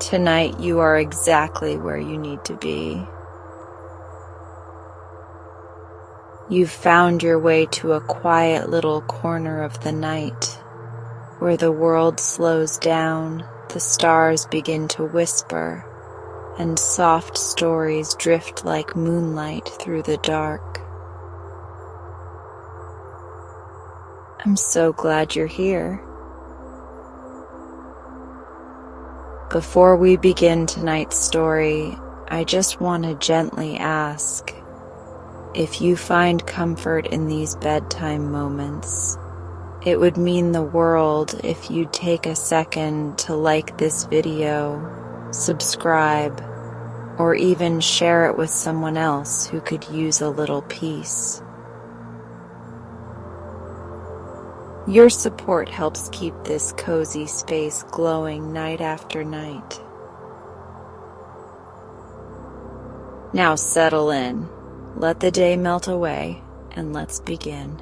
Tonight you are exactly where you need to be. You've found your way to a quiet little corner of the night, where the world slows down, the stars begin to whisper, and soft stories drift like moonlight through the dark. I'm so glad you're here. Before we begin tonight's story, I just want to gently ask, if you find comfort in these bedtime moments, it would mean the world if you'd take a second to like this video, subscribe, or even share it with someone else who could use a little peace. Your support helps keep this cozy space glowing night after night. Now settle in, let the day melt away, and let's begin.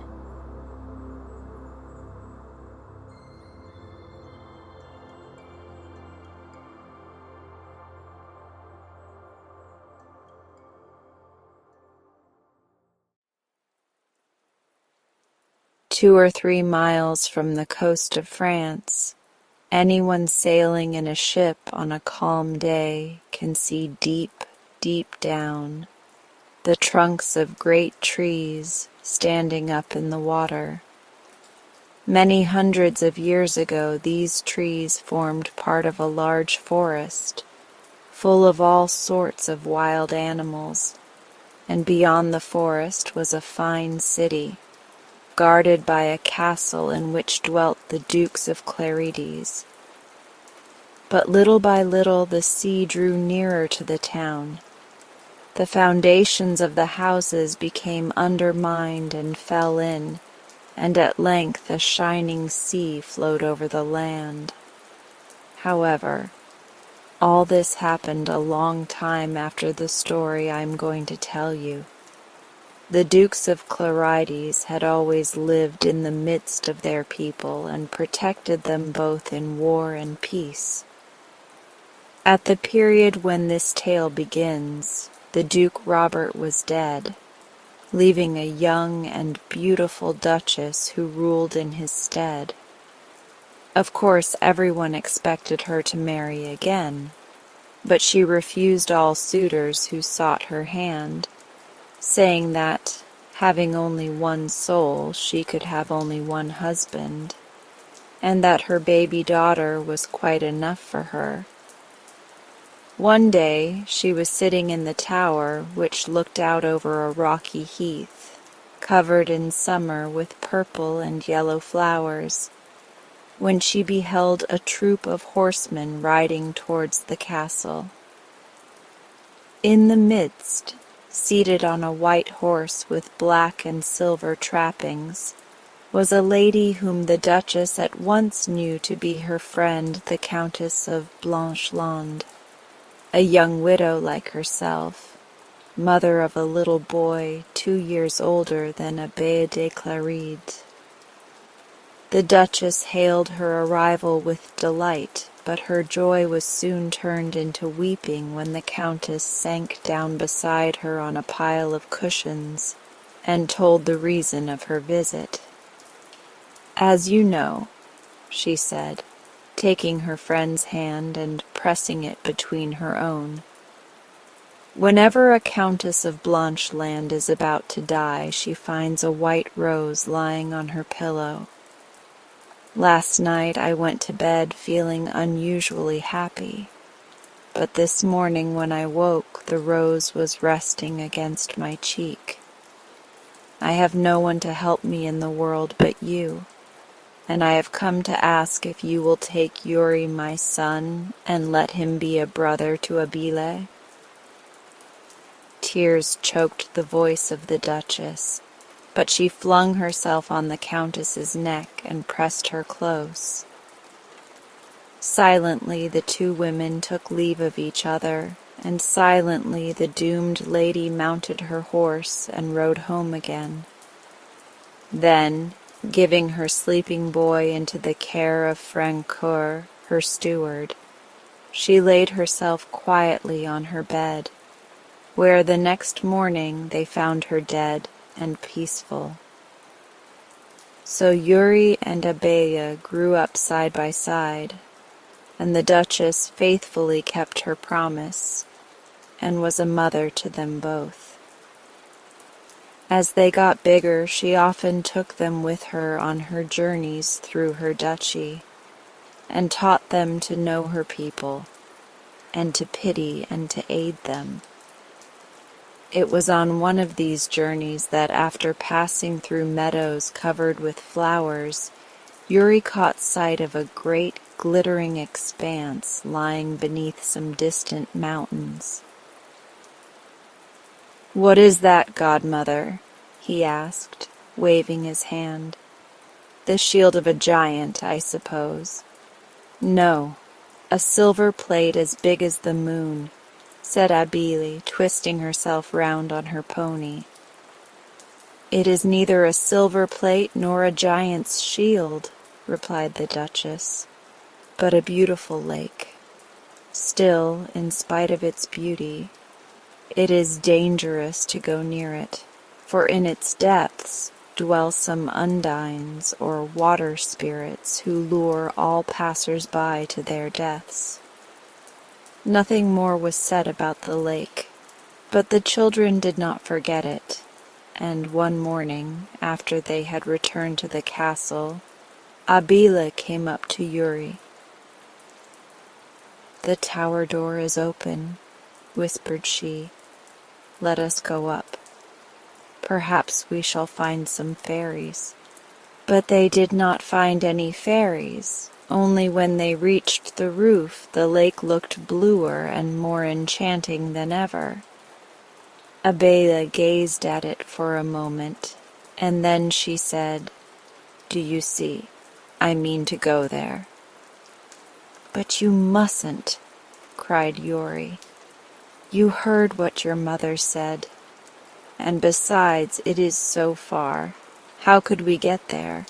Two or 3 miles from the coast of France, anyone sailing in a ship on a calm day can see deep, deep down the trunks of great trees standing up in the water. Many hundreds of years ago, these trees formed part of a large forest, full of all sorts of wild animals, and beyond the forest was a fine city, guarded by a castle in which dwelt the Dukes of Clarides. But little by little the sea drew nearer to the town. The foundations of the houses became undermined and fell in, and at length a shining sea flowed over the land. However, all this happened a long time after the story I'm going to tell you. The Dukes of Clarides had always lived in the midst of their people and protected them both in war and peace. At the period when this tale begins, the Duke Robert was dead, leaving a young and beautiful duchess who ruled in his stead. Of course, everyone expected her to marry again, but she refused all suitors who sought her hand, saying that, having only one soul, she could have only one husband, and that her baby daughter was quite enough for her. One day she was sitting in the tower, which looked out over a rocky heath, covered in summer with purple and yellow flowers, when she beheld a troop of horsemen riding towards the castle. In the midst, seated on a white horse with black and silver trappings, was a lady whom the Duchess at once knew to be her friend, the Countess of Blancheland, a young widow like herself, mother of a little boy 2 years older than Abbé de Clarides. The Duchess hailed her arrival with delight, but her joy was soon turned into weeping when the Countess sank down beside her on a pile of cushions and told the reason of her visit. "As you know," she said, taking her friend's hand and pressing it between her own, "whenever a Countess of Blancheland is about to die, she finds a white rose lying on her pillow. Last night I went to bed feeling unusually happy, but this morning when I woke, the rose was resting against my cheek. I have no one to help me in the world but you, and I have come to ask if you will take Yuri, my son, and let him be a brother to Abile." Tears choked the voice of the Duchess, but she flung herself on the Countess's neck and pressed her close. Silently the two women took leave of each other, and silently the doomed lady mounted her horse and rode home again. Then, giving her sleeping boy into the care of Francoeur, her steward, she laid herself quietly on her bed, where the next morning they found her dead and peaceful. So Yuri and Abaya grew up side by side, and the Duchess faithfully kept her promise and was a mother to them both. As they got bigger, she often took them with her on her journeys through her duchy, and taught them to know her people, and to pity and to aid them. It was on one of these journeys that, after passing through meadows covered with flowers, Yuri caught sight of a great glittering expanse lying beneath some distant mountains. "What is that, godmother?" he asked, waving his hand. "The shield of a giant, I suppose." "No, a silver plate as big as the moon," said Abili, twisting herself round on her pony. "It is neither a silver plate nor a giant's shield," replied the Duchess, "but a beautiful lake. Still, in spite of its beauty, it is dangerous to go near it, for in its depths dwell some undines or water spirits who lure all passers-by to their deaths." Nothing more was said about the lake, but the children did not forget it, and one morning, after they had returned to the castle, Abila came up to Yuri. "The tower door is open," whispered she. "Let us go up. Perhaps we shall find some fairies." But they did not find any fairies. Only when they reached the roof, the lake looked bluer and more enchanting than ever. Abela gazed at it for a moment, and then she said, "Do you see? I mean to go there." "But you mustn't," cried Yuri. "You heard what your mother said. And besides, it is so far. How could we get there?"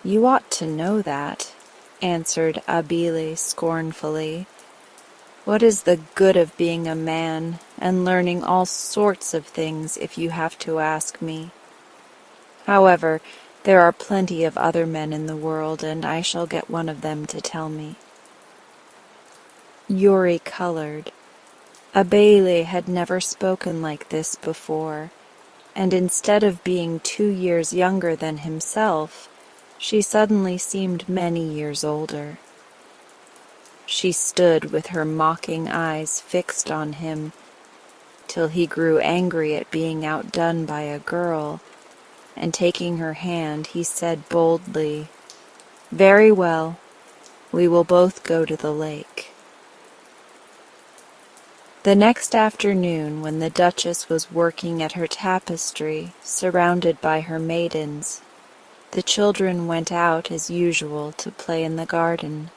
"You ought to know that," answered Abele scornfully. "What is the good of being a man and learning all sorts of things if you have to ask me? However, there are plenty of other men in the world, and I shall get one of them to tell me." Yuri colored. Abele had never spoken like this before, and instead of being 2 years younger than himself, she suddenly seemed many years older. She stood with her mocking eyes fixed on him, till he grew angry at being outdone by a girl, and taking her hand, he said boldly, "Very well, we will both go to the lake." The next afternoon, when the Duchess was working at her tapestry, surrounded by her maidens, the children went out as usual to play in the garden.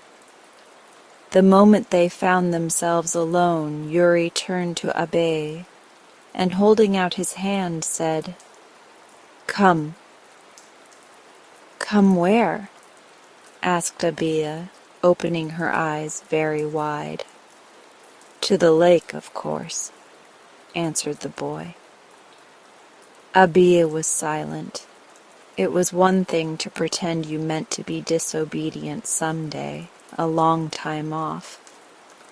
The moment they found themselves alone, Yuri turned to Abe, and holding out his hand, said, "Come." "Come where?" asked Abia, opening her eyes very wide. "To the lake, of course," answered the boy. Abia was silent. It was one thing to pretend you meant to be disobedient some day, a long time off,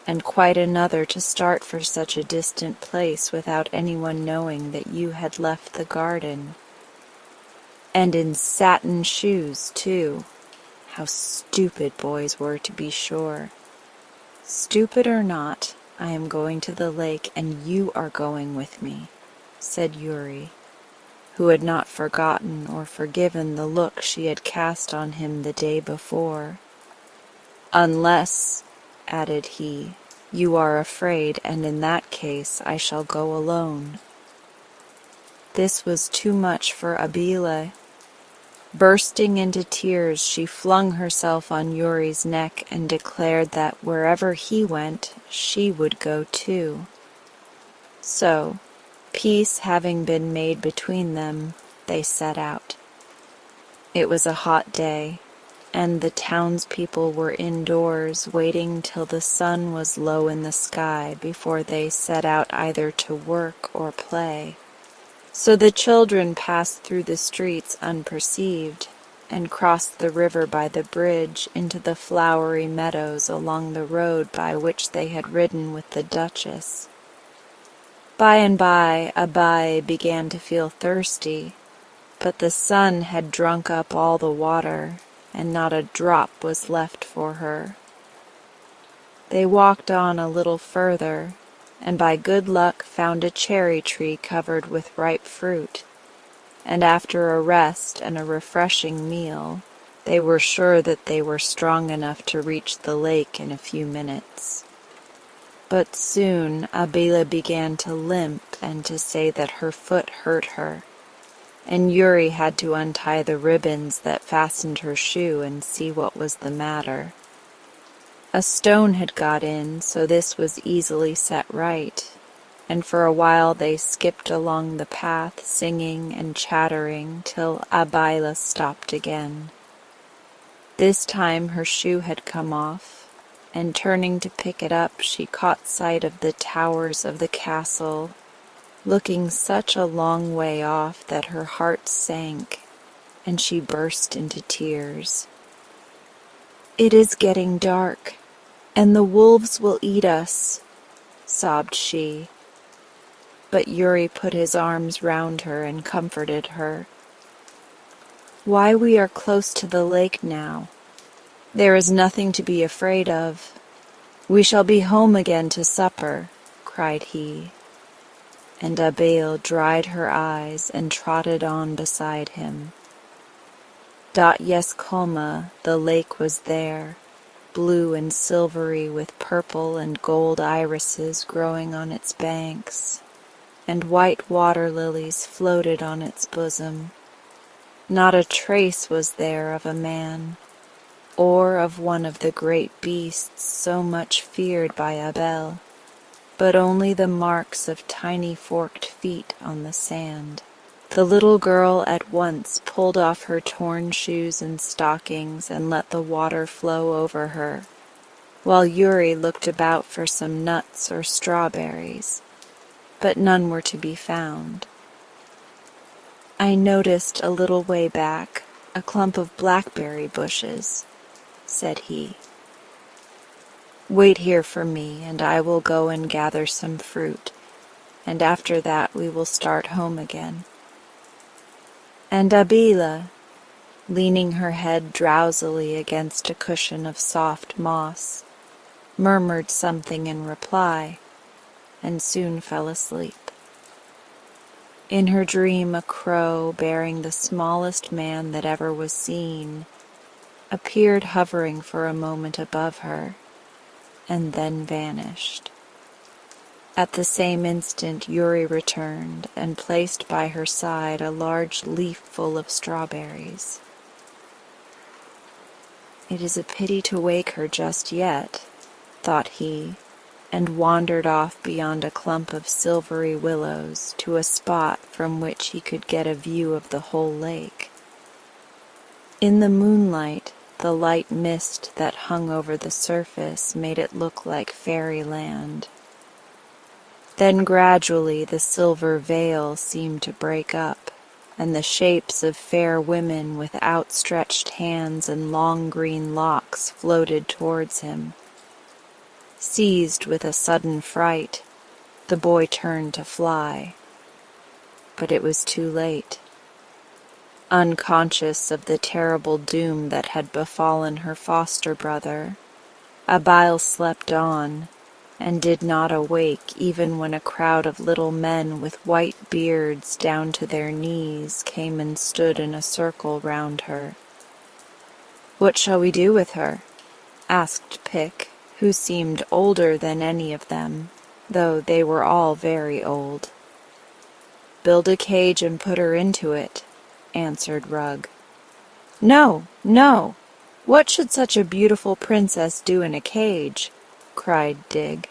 and quite another to start for such a distant place without anyone knowing that you had left the garden. And in satin shoes, too. How stupid boys were, to be sure. "Stupid or not, I am going to the lake, and you are going with me," said Yuri, who had not forgotten or forgiven the look she had cast on him the day before. "Unless," added he, "you are afraid, and in that case I shall go alone." This was too much for Abila. Bursting into tears, she flung herself on Yuri's neck and declared that wherever he went, she would go too. So, peace having been made between them, they set out. It was a hot day, and the townspeople were indoors waiting till the sun was low in the sky before they set out either to work or play. So the children passed through the streets unperceived, and crossed the river by the bridge into the flowery meadows along the road by which they had ridden with the Duchess. By and by, Abai began to feel thirsty, but the sun had drunk up all the water, and not a drop was left for her. They walked on a little further, and by good luck found a cherry tree covered with ripe fruit, and after a rest and a refreshing meal, they were sure that they were strong enough to reach the lake in a few minutes. But soon Abela began to limp and to say that her foot hurt her, and Yuri had to untie the ribbons that fastened her shoe and see what was the matter. A stone had got in, so this was easily set right, and for a while they skipped along the path, singing and chattering, till Abila stopped again. This time her shoe had come off, and turning to pick it up, she caught sight of the towers of the castle, looking such a long way off that her heart sank, and she burst into tears. "It is getting dark, and the wolves will eat us," sobbed she. But Yuri put his arms round her and comforted her. "Why, we are close to the lake now. There is nothing to be afraid of. We shall be home again to supper," cried he. And Abail dried her eyes and trotted on beside him. Yes Koma, the lake was there, blue and silvery with purple and gold irises growing on its banks, and white water lilies floated on its bosom. Not a trace was there of a man, or of one of the great beasts so much feared by Abel, but only the marks of tiny forked feet on the sand. The little girl at once pulled off her torn shoes and stockings and let the water flow over her, while Yuri looked about for some nuts or strawberries, but none were to be found. "I noticed a little way back a clump of blackberry bushes," said he. "Wait here for me, and I will go and gather some fruit, and after that we will start home again." And Abila, leaning her head drowsily against a cushion of soft moss, murmured something in reply, and soon fell asleep. In her dream a crow, bearing the smallest man that ever was seen, appeared hovering for a moment above her, and then vanished. At the same instant Yuri returned and placed by her side a large leaf full of strawberries. "It is a pity to wake her just yet," thought he, and wandered off beyond a clump of silvery willows to a spot from which he could get a view of the whole lake. In the moonlight, the light mist that hung over the surface made it look like fairyland. Then gradually the silver veil seemed to break up, and the shapes of fair women with outstretched hands and long green locks floated towards him. Seized with a sudden fright, the boy turned to fly, but it was too late. Unconscious of the terrible doom that had befallen her foster brother, Abail slept on, and did not awake even when a crowd of little men with white beards down to their knees came and stood in a circle round her. "What shall we do with her?" asked Pick, who seemed older than any of them, though they were all very old. "Build a cage and put her into it," answered Rug. "No, no! What should such a beautiful princess do in a cage?" cried Dig.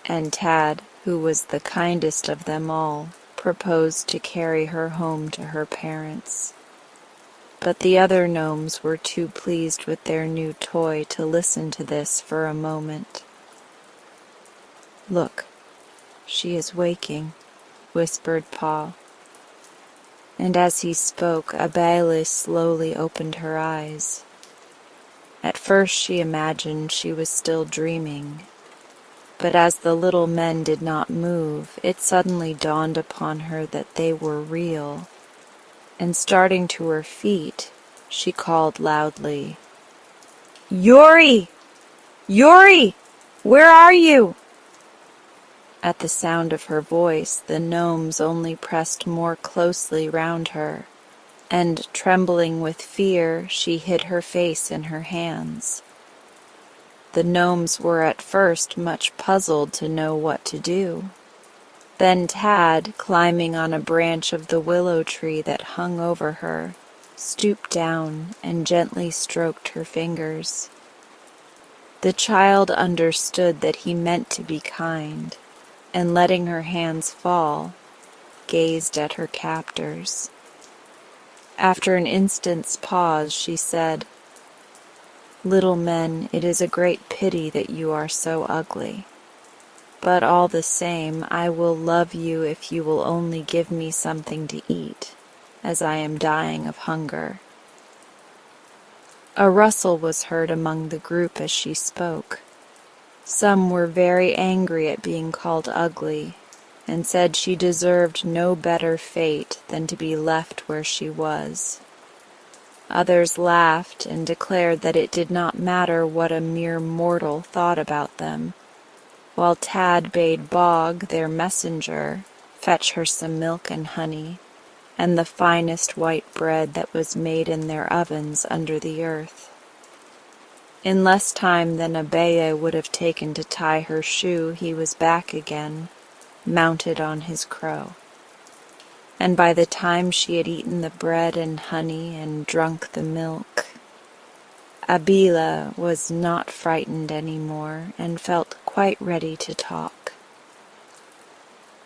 And Tad, who was the kindest of them all, proposed to carry her home to her parents. but the other gnomes were too pleased with their new toy to listen to this for a moment. "Look, she is waking," whispered Paul. And as he spoke, Abele slowly opened her eyes. At first she imagined she was still dreaming, but as the little men did not move, it suddenly dawned upon her that they were real, and starting to her feet, she called loudly, "Yuri! Yuri! Where are you?" At the sound of her voice, the gnomes only pressed more closely round her, and, trembling with fear, she hid her face in her hands. The gnomes were at first much puzzled to know what to do. Then Tad, climbing on a branch of the willow tree that hung over her, stooped down and gently stroked her fingers. The child understood that he meant to be kind, and letting her hands fall, gazed at her captors. After an instant's pause, she said, "Little men, it is a great pity that you are so ugly. But all the same, I will love you if you will only give me something to eat, as I am dying of hunger." A rustle was heard among the group as she spoke. Some were very angry at being called ugly, and said she deserved no better fate than to be left where she was. Others laughed and declared that it did not matter what a mere mortal thought about them, while Tad bade Bog, their messenger, fetch her some milk and honey, and the finest white bread that was made in their ovens under the earth. In less time than Abeye would have taken to tie her shoe, he was back again, mounted on his crow. And by the time she had eaten the bread and honey and drunk the milk, Abila was not frightened any more and felt quite ready to talk.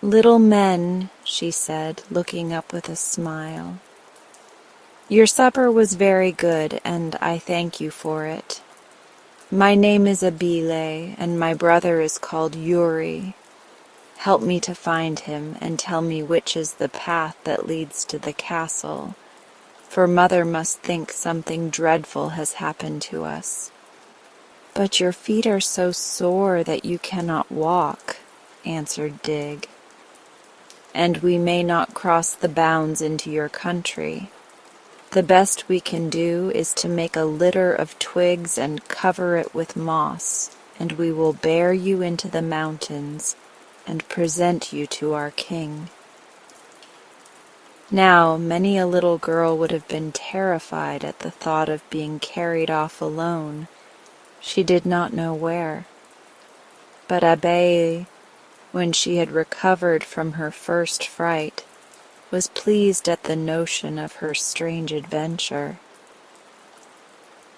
"Little men," she said, looking up with a smile, "your supper was very good, and I thank you for it. My name is Abile, and my brother is called Yuri. Help me to find him, and tell me which is the path that leads to the castle, for Mother must think something dreadful has happened to us." "But your feet are so sore that you cannot walk," answered Dig. "And we may not cross the bounds into your country. The best we can do is to make a litter of twigs and cover it with moss, and we will bear you into the mountains and present you to our king." Now, many a little girl would have been terrified at the thought of being carried off alone. She did not know where. But Abeye, when she had recovered from her first fright, was pleased at the notion of her strange adventure.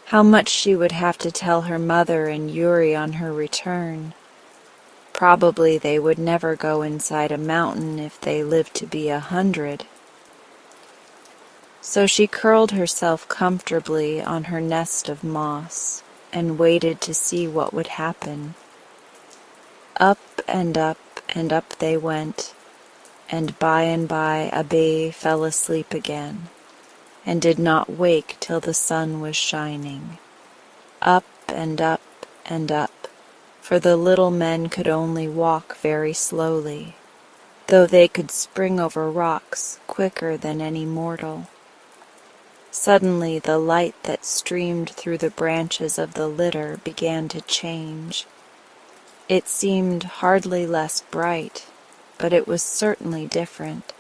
How much she would have to tell her mother and Yuri on her return. Probably they would never go inside a mountain if they lived to be 100. So she curled herself comfortably on her nest of moss and waited to see what would happen. Up and up and up they went, and by Abeye fell asleep again, and did not wake till the sun was shining. Up and up and up, for the little men could only walk very slowly, though they could spring over rocks quicker than any mortal. Suddenly the light that streamed through the branches of the litter began to change. It seemed hardly less bright, but it was certainly different.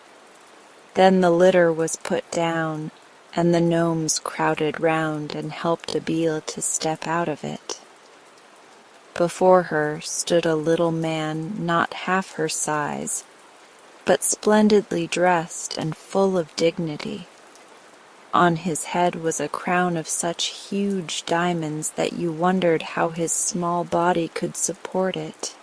Then the litter was put down, and the gnomes crowded round and helped Abele to step out of it. Before her stood a little man not half her size, but splendidly dressed and full of dignity. On his head was a crown of such huge diamonds that you wondered how his small body could support it.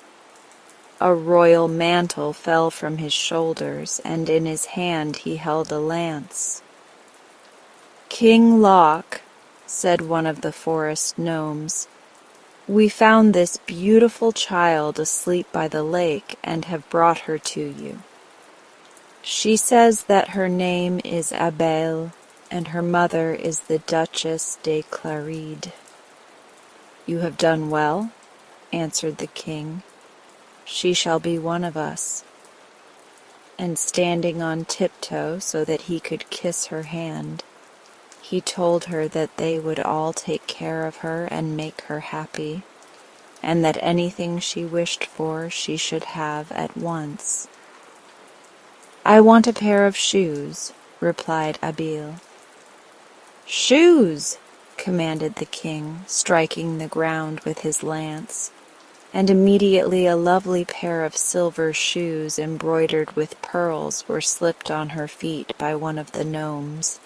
A royal mantle fell from his shoulders, and in his hand he held a lance. King Lock, said one of the forest gnomes, we found this beautiful child asleep by the lake and have brought her to you. She says that her name is Abel, and her mother is the Duchess de Cléride. You have done well, answered the king. She shall be one of us. And standing on tiptoe so that he could kiss her hand, he told her that they would all take care of her and make her happy, and that anything she wished for she should have at once. I want a pair of shoes, replied Abil. Shoes, commanded the king, striking the ground with his lance, and immediately a lovely pair of silver shoes embroidered with pearls were slipped on her feet by one of the gnomes.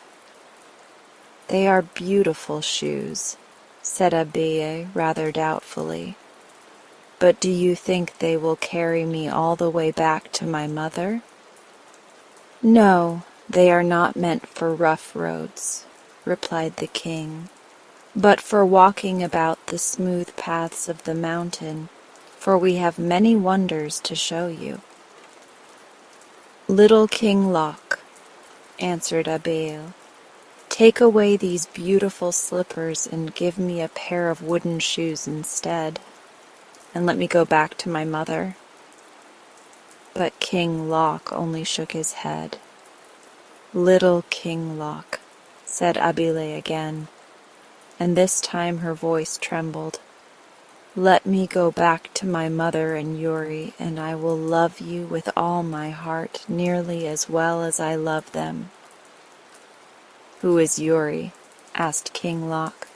They are beautiful shoes, said Abiye rather doubtfully. But do you think they will carry me all the way back to my mother? No, they are not meant for rough roads, replied the king, but for walking about the smooth paths of the mountain, for we have many wonders to show you. Little King Lock, answered Abiel, take away these beautiful slippers and give me a pair of wooden shoes instead, and let me go back to my mother. But King Lock only shook his head. Little King Lock, said Abile again, and this time her voice trembled. Let me go back to my mother and Yuri, and I will love you with all my heart nearly as well as I love them. Who is Yuri? Asked King Lock.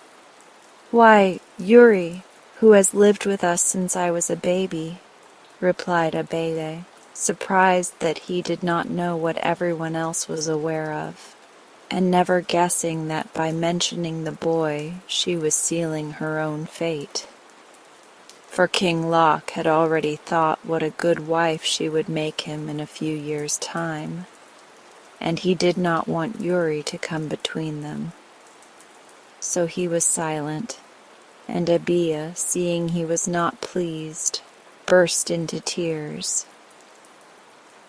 Why, Yuri, who has lived with us since I was a baby, replied Abele, surprised that he did not know what everyone else was aware of, and never guessing that by mentioning the boy she was sealing her own fate. For King Lock had already thought what a good wife she would make him in a few years' time, and he did not want Yuri to come between them. So he was silent, and Abia, seeing he was not pleased, burst into tears.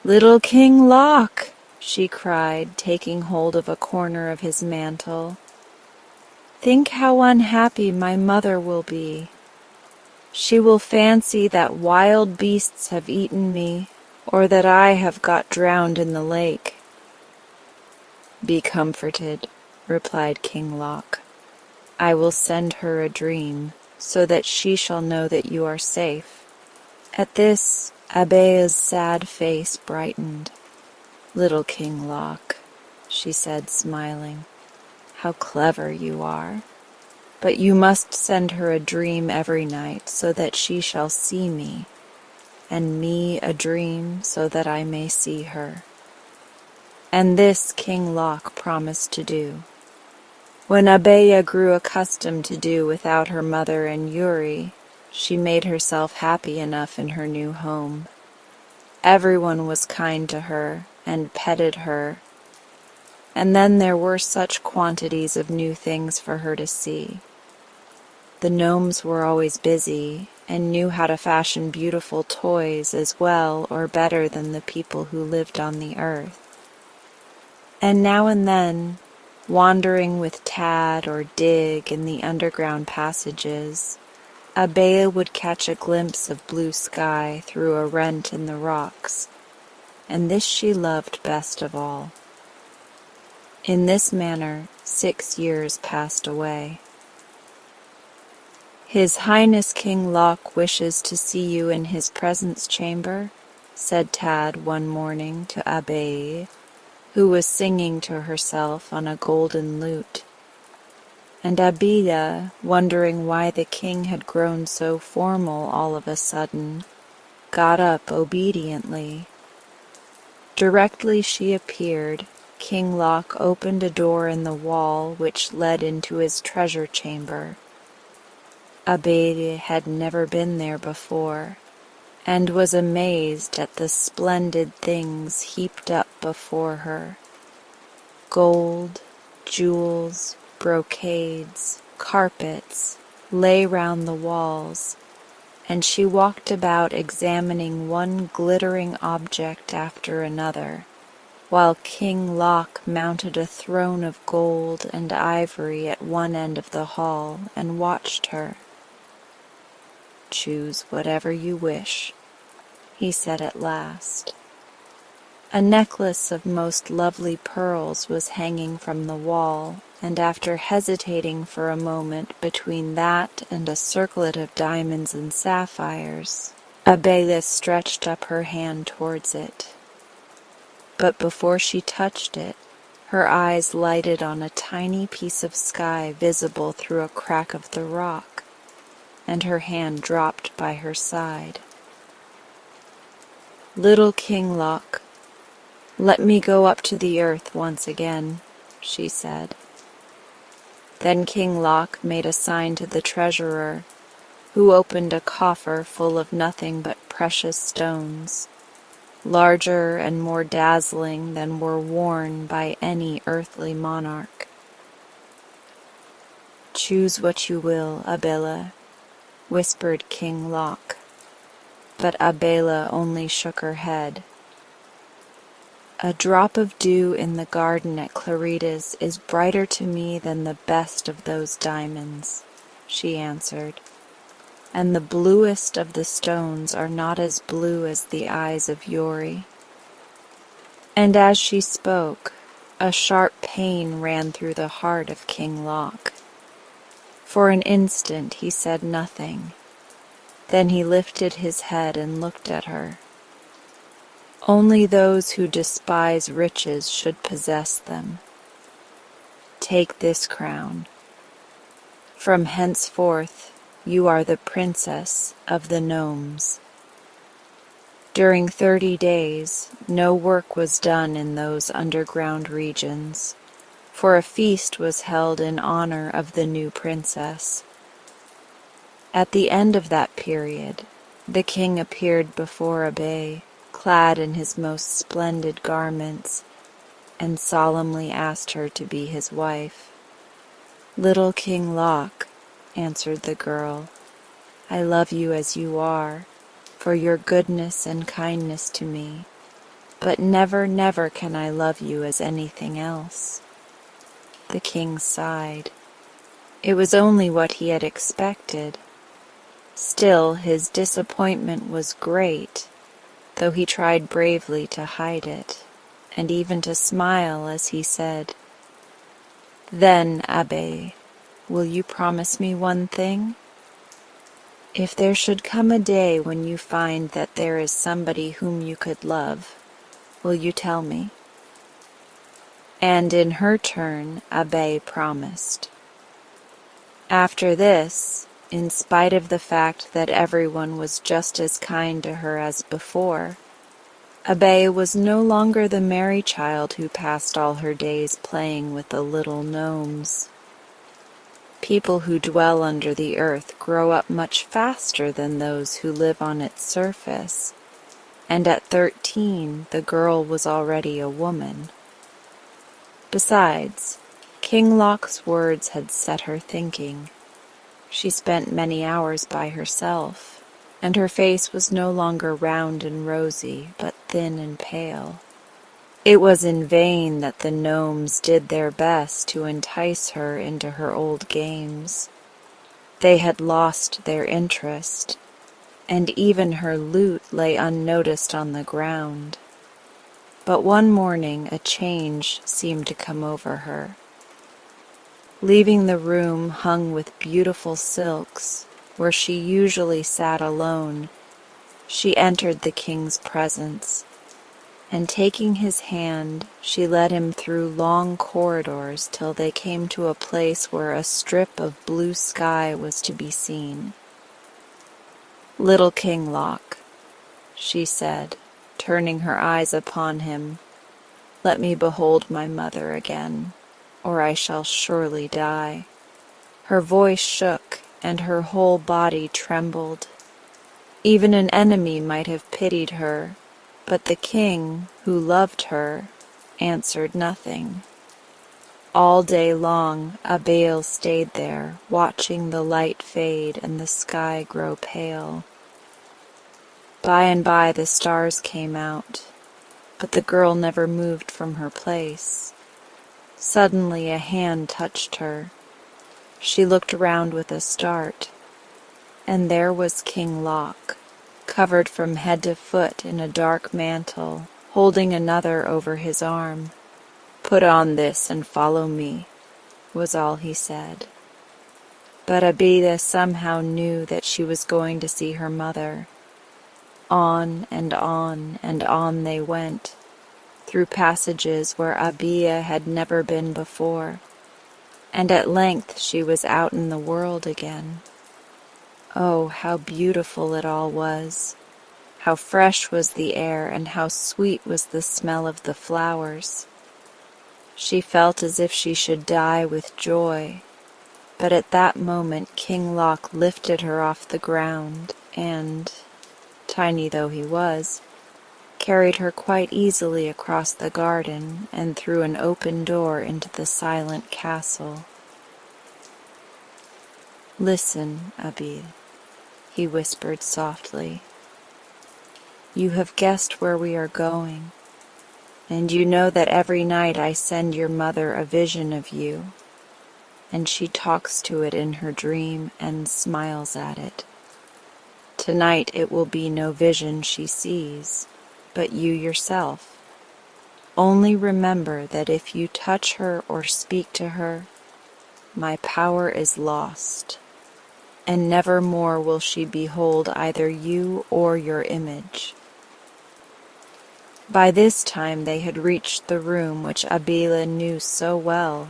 Little King Lock, she cried, taking hold of a corner of his mantle. Think how unhappy my mother will be. She will fancy that wild beasts have eaten me, or that I have got drowned in the lake. Be comforted, replied King Lock. I will send her a dream, so that she shall know that you are safe. At this, Abea's sad face brightened. Little King Lock, she said, smiling, how clever you are. But you must send her a dream every night, so that she shall see me, and me a dream, so that I may see her. And this King Lock promised to do. When Abeya grew accustomed to do without her mother and Yuri, she made herself happy enough in her new home. Everyone was kind to her and petted her, and then there were such quantities of new things for her to see. The gnomes were always busy and knew how to fashion beautiful toys as well or better than the people who lived on the earth. And now and then, wandering with Tad or Dig in the underground passages, Abea would catch a glimpse of blue sky through a rent in the rocks, and this she loved best of all. In this manner 6 years passed away. His Highness King Lock wishes to see you in his presence chamber, said Tad one morning to Abei, who was singing to herself on a golden lute. And Abida, wondering why the king had grown so formal all of a sudden, got up obediently. Directly she appeared, King Lock opened a door in the wall which led into his treasure chamber. Abede had never been there before, and was amazed at the splendid things heaped up before her. Gold, Jewels, brocades, carpets lay round the walls, and she walked about examining one glittering object after another, while King Loc mounted a throne of gold and ivory at one end of the hall and watched her. "Choose whatever you wish," he said at last. A necklace of most lovely pearls was hanging from the wall, and after hesitating for a moment between that and a circlet of diamonds and sapphires, Abela stretched up her hand towards it. But before she touched it, her eyes lighted on a tiny piece of sky visible through a crack of the rock, and her hand dropped by her side. "Little King Loc, let me go up to the earth once again," she said. Then King Loc made a sign to the treasurer, who opened a coffer full of nothing but precious stones, larger and more dazzling than were worn by any earthly monarch. "Choose what you will, Abela," whispered King Loc, but Abela only shook her head. "A drop of dew in the garden at Clarida's is brighter to me than the best of those diamonds," she answered, "and the bluest of the stones are not as blue as the eyes of Yori." And as she spoke, a sharp pain ran through the heart of King Loc. For an instant he said nothing. Then he lifted his head and looked at her. "Only those who despise riches should possess them. Take this crown. From henceforth you are the princess of the gnomes." During 30 days, no work was done in those underground regions, for a feast was held in honor of the new princess. At the end of that period, the king appeared before Abe, clad in his most splendid garments, and solemnly asked her to be his wife. "Little King Loc," answered the girl, "I love you as you are, for your goodness and kindness to me, but never, never can I love you as anything else." The king sighed. It was only what he had expected. Still, his disappointment was great, though he tried bravely to hide it, and even to smile as he said, "Then, Abbé, will you promise me one thing? If there should come a day when you find that there is somebody whom you could love, will you tell me?" And in her turn, Abbé promised. After this, in spite of the fact that everyone was just as kind to her as before, Abe was no longer the merry child who passed all her days playing with the little gnomes. People who dwell under the earth grow up much faster than those who live on its surface, and at 13 the girl was already a woman. Besides, King Loc's words had set her thinking. She spent many hours by herself, and her face was no longer round and rosy, but thin and pale. It was in vain that the gnomes did their best to entice her into her old games. They had lost their interest, and even her lute lay unnoticed on the ground. But one morning a change seemed to come over her. Leaving the room hung with beautiful silks, where she usually sat alone, she entered the king's presence, and taking his hand, she led him through long corridors till they came to a place where a strip of blue sky was to be seen. "Little King Loc," she said, turning her eyes upon him, "let me behold my mother again, or I shall surely die." Her voice shook, and her whole body trembled. Even an enemy might have pitied her, but the king, who loved her, answered nothing. All day long, Abiel stayed there, watching the light fade and the sky grow pale. By and by the stars came out, but the girl never moved from her place. Suddenly a hand touched her. She looked around with a start, and there was King Loc, covered from head to foot in a dark mantle, holding another over his arm. "Put on this and follow me," was all he said. But Abida somehow knew that she was going to see her mother. On and on and on they went, through passages where Abia had never been before, and at length she was out in the world again. Oh, how beautiful it all was! How fresh was the air, and how sweet was the smell of the flowers! She felt as if she should die with joy, but at that moment King Loc lifted her off the ground and, tiny though he was, carried her quite easily across the garden and through an open door into the silent castle. "Listen, Abil," he whispered softly. "You have guessed where we are going, and you know that every night I send your mother a vision of you, and she talks to it in her dream and smiles at it. Tonight it will be no vision she sees, but you yourself. Only remember that if you touch her or speak to her, my power is lost, and never more will she behold either you or your image." By this time they had reached the room which Abila knew so well,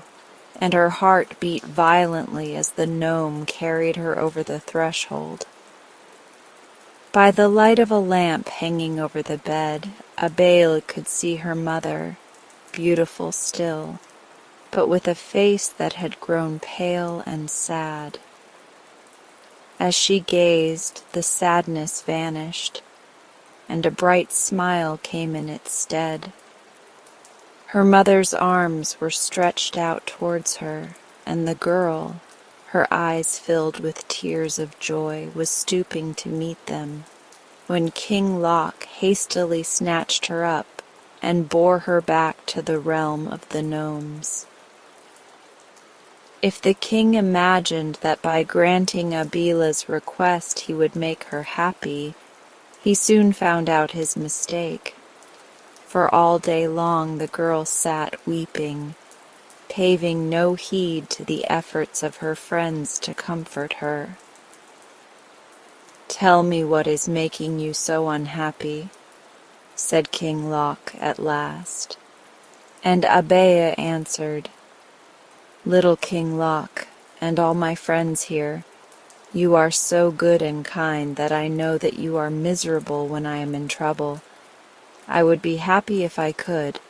and her heart beat violently as the gnome carried her over the threshold. By the light of a lamp hanging over the bed, Abiel could see her mother, beautiful still, but with a face that had grown pale and sad. As she gazed, the sadness vanished, and a bright smile came in its stead. Her mother's arms were stretched out towards her, and the girl, her eyes filled with tears of joy, was stooping to meet them, when King Loc hastily snatched her up and bore her back to the realm of the gnomes. If the king imagined that by granting Abila's request he would make her happy, he soon found out his mistake, for all day long the girl sat weeping, paving no heed to the efforts of her friends to comfort her. "Tell me what is making you so unhappy," said King Loc at last, and Abaya answered, "Little King Loc, and all my friends here, you are so good and kind that I know that you are miserable when I am in trouble. I would be happy if I could,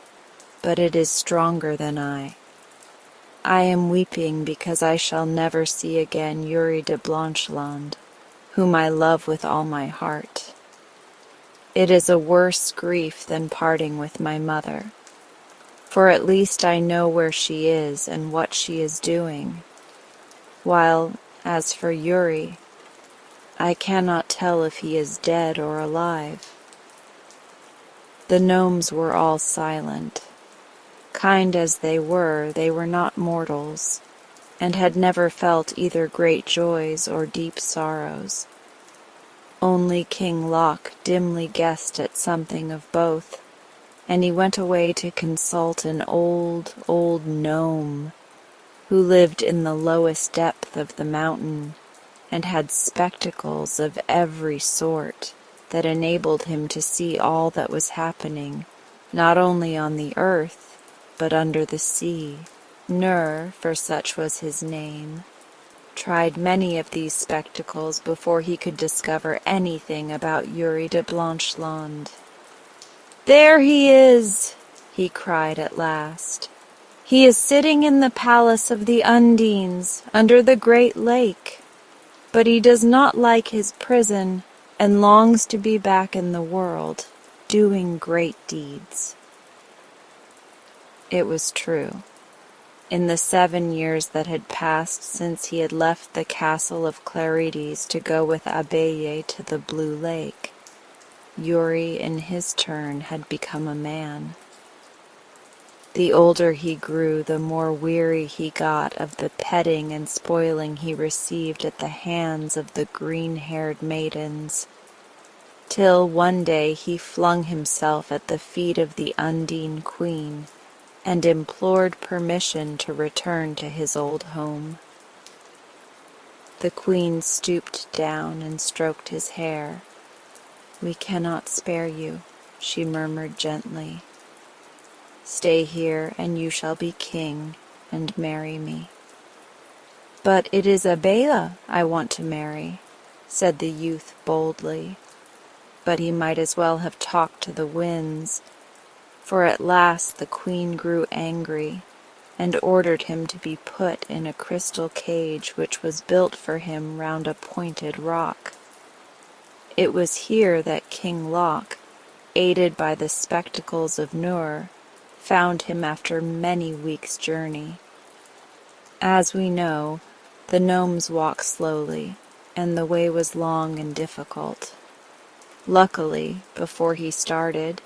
but it is stronger than I. I am weeping because I shall never see again Yuri de Blancheland, whom I love with all my heart. It is a worse grief than parting with my mother, for at least I know where she is and what she is doing, while, as for Yuri, I cannot tell if he is dead or alive." The gnomes were all silent. Kind as they were not mortals, and had never felt either great joys or deep sorrows. Only King Loc dimly guessed at something of both, and he went away to consult an old, old gnome, who lived in the lowest depth of the mountain, and had spectacles of every sort that enabled him to see all that was happening, not only on the earth, but under the sea. Nur, for such was his name, tried many of these spectacles before he could discover anything about Yuri de Blancheland. "There he is!" he cried at last. "He is sitting in the palace of the Undines, under the great lake. But he does not like his prison, and longs to be back in the world, doing great deeds." It was true. In the 7 years that had passed since he had left the castle of Clarides to go with Abele to the Blue Lake, Yuri in his turn had become a man. The older he grew, the more weary he got of the petting and spoiling he received at the hands of the green-haired maidens, till one day he flung himself at the feet of the Undine Queen and implored permission to return to his old home. The Queen stooped down and stroked his hair. "We cannot spare you," she murmured gently. "Stay here and you shall be king and marry me." "But it is Abele I want to marry," said the youth boldly. But he might as well have talked to the winds, for at last the Queen grew angry and ordered him to be put in a crystal cage which was built for him round a pointed rock. It was here that King Loc, aided by the spectacles of Nur, found him after many weeks' journey. As we know, the gnomes walk slowly, and the way was long and difficult. Luckily, before he started,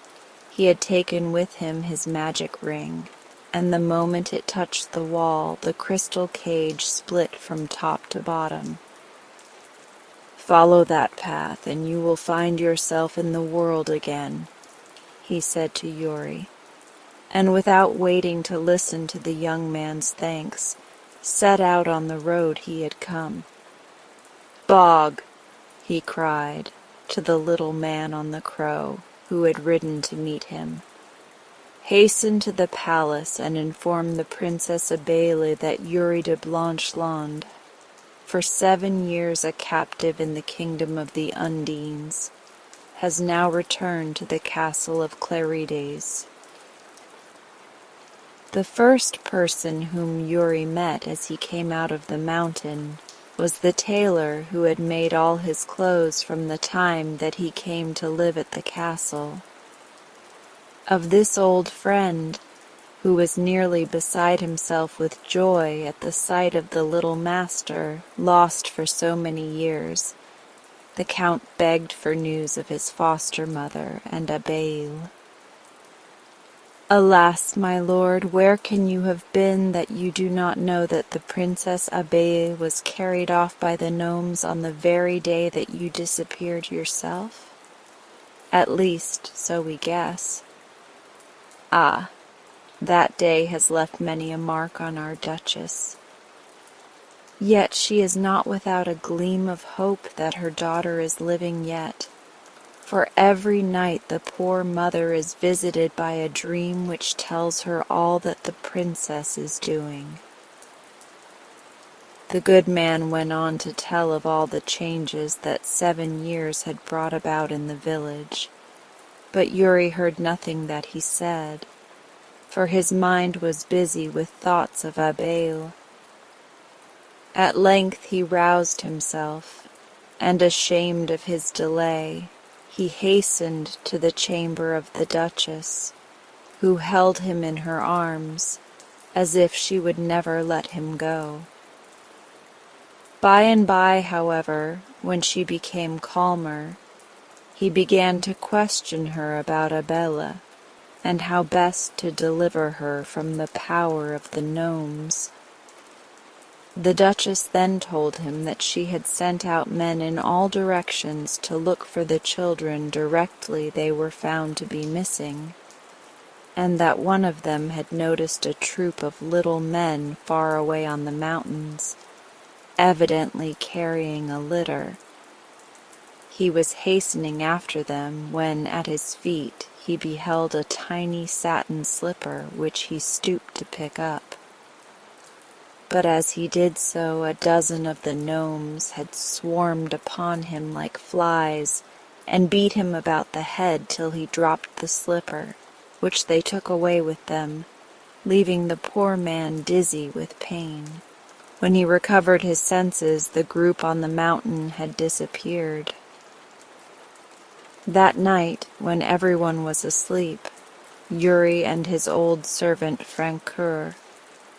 he had taken with him his magic ring, and the moment it touched the wall, the crystal cage split from top to bottom. "Follow that path, and you will find yourself in the world again," he said to Yuri, and without waiting to listen to the young man's thanks, set out on the road he had come. "Bog!" he cried to the little man on the crow who had ridden to meet him. "Hasten to the palace and inform the Princess Abele that Yuri de Blanchelande, for 7 years a captive in the kingdom of the Undines, has now returned to the castle of Clarides." The first person whom Yuri met as he came out of the mountain was the tailor who had made all his clothes from the time that he came to live at the castle. Of this old friend, who was nearly beside himself with joy at the sight of the little master lost for so many years, the Count begged for news of his foster mother and Abele. "Alas, my lord, where can you have been that you do not know that the Princess Abele was carried off by the gnomes on the very day that you disappeared yourself? At least, so we guess. Ah, that day has left many a mark on our Duchess. Yet she is not without a gleam of hope that her daughter is living yet, for every night the poor mother is visited by a dream which tells her all that the princess is doing." The good man went on to tell of all the changes that 7 years had brought about in the village, but Yuri heard nothing that he said, for his mind was busy with thoughts of Abele. At length he roused himself, and ashamed of his delay, he hastened to the chamber of the Duchess, who held him in her arms, as if she would never let him go. By and by, however, when she became calmer, he began to question her about Abele, and how best to deliver her from the power of the gnomes. The Duchess then told him that she had sent out men in all directions to look for the children directly they were found to be missing, and that one of them had noticed a troop of little men far away on the mountains, evidently carrying a litter. He was hastening after them when, at his feet, he beheld a tiny satin slipper which he stooped to pick up. But as he did so, a dozen of the gnomes had swarmed upon him like flies, and beat him about the head till he dropped the slipper, which they took away with them, leaving the poor man dizzy with pain. When he recovered his senses, the group on the mountain had disappeared. That night, when everyone was asleep, Yuri and his old servant Francoeur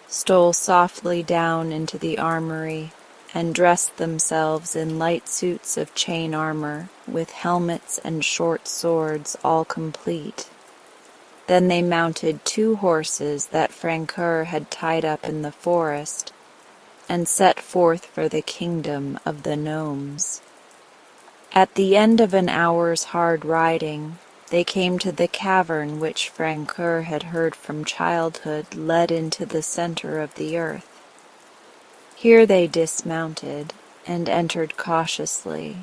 stole softly down into the armory and dressed themselves in light suits of chain armor, with helmets and short swords all complete. Then they mounted 2 horses that Francoeur had tied up in the forest, and set forth for the kingdom of the gnomes. At the end of an hour's hard riding, they came to the cavern which Francoeur had heard from childhood led into the center of the earth. Here they dismounted and entered cautiously,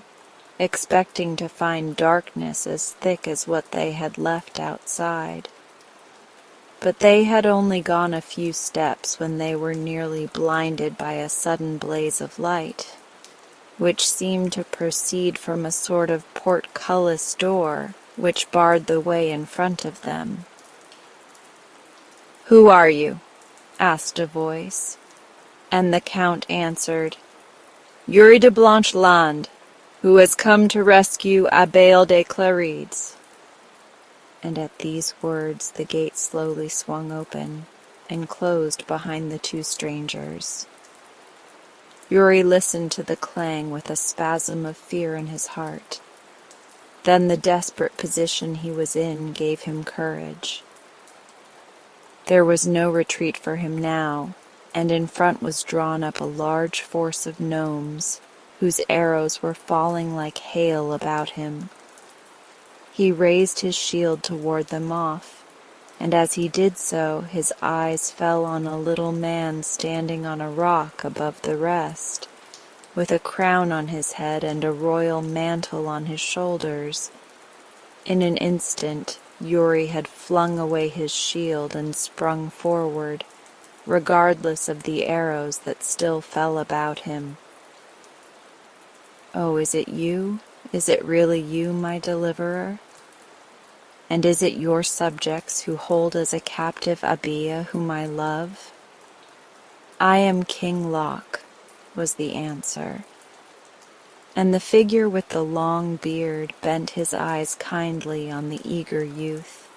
expecting to find darkness as thick as what they had left outside. But they had only gone a few steps when they were nearly blinded by a sudden blaze of light, which seemed to proceed from a sort of portcullis door which barred the way in front of them. "Who are you?" asked a voice, and the Count answered, "Yuri de Blancheland, who has come to rescue Abel de Clarides." And at these words the gate slowly swung open and closed behind the 2 strangers. Yuri listened to the clang with a spasm of fear in his heart. Then the desperate position he was in gave him courage. There was no retreat for him now, and in front was drawn up a large force of gnomes, whose arrows were falling like hail about him. He raised his shield to ward them off, and as he did so, his eyes fell on a little man standing on a rock above the rest, with a crown on his head and a royal mantle on his shoulders. In an instant, Yuri had flung away his shield and sprung forward, regardless of the arrows that still fell about him. "Oh, is it you? Is it really you, my deliverer? And is it your subjects who hold as a captive Abia whom I love?" "I am King Loc," was the answer. And the figure with the long beard bent his eyes kindly on the eager youth.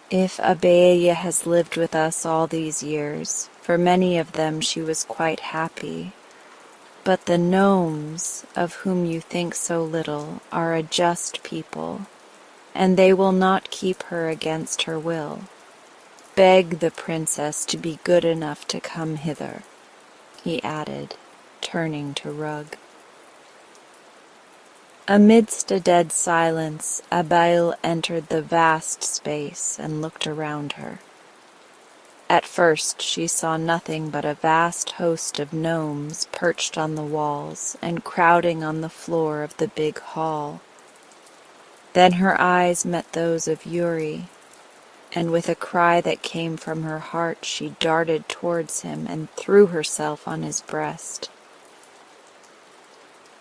"If Abia has lived with us all these years, for many of them she was quite happy. But the gnomes, of whom you think so little, are a just people, and they will not keep her against her will. Beg the princess to be good enough to come hither," he added, turning to Rug. Amidst a dead silence, Abail entered the vast space and looked around her. At first she saw nothing but a vast host of gnomes perched on the walls and crowding on the floor of the big hall. Then her eyes met those of Yuri, and with a cry that came from her heart she darted towards him and threw herself on his breast.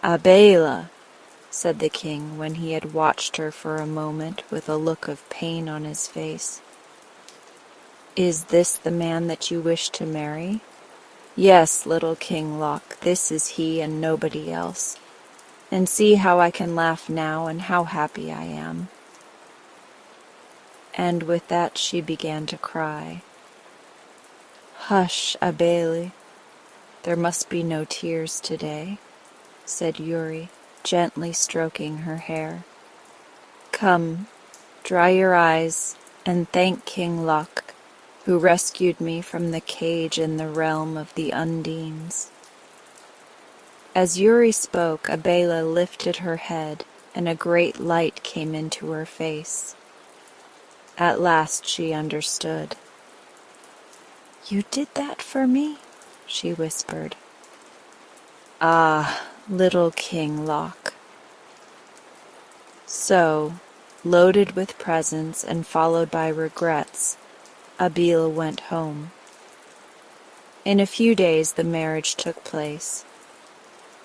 "Abela," said the king when he had watched her for a moment with a look of pain on his face. "Is this the man that you wish to marry?" "Yes, little King Loc, this is he and nobody else. And see how I can laugh now and how happy I am." And with that she began to cry. "Hush, Abele, there must be no tears today," said Yuri, gently stroking her hair. "Come, dry your eyes and thank King Loc, who rescued me from the cage in the realm of the Undines." As Yuri spoke, Abela lifted her head, and a great light came into her face. At last she understood. "You did that for me?" she whispered. "Ah, little King Loc." So, loaded with presents and followed by regrets, Abil went home. In a few days the marriage took place.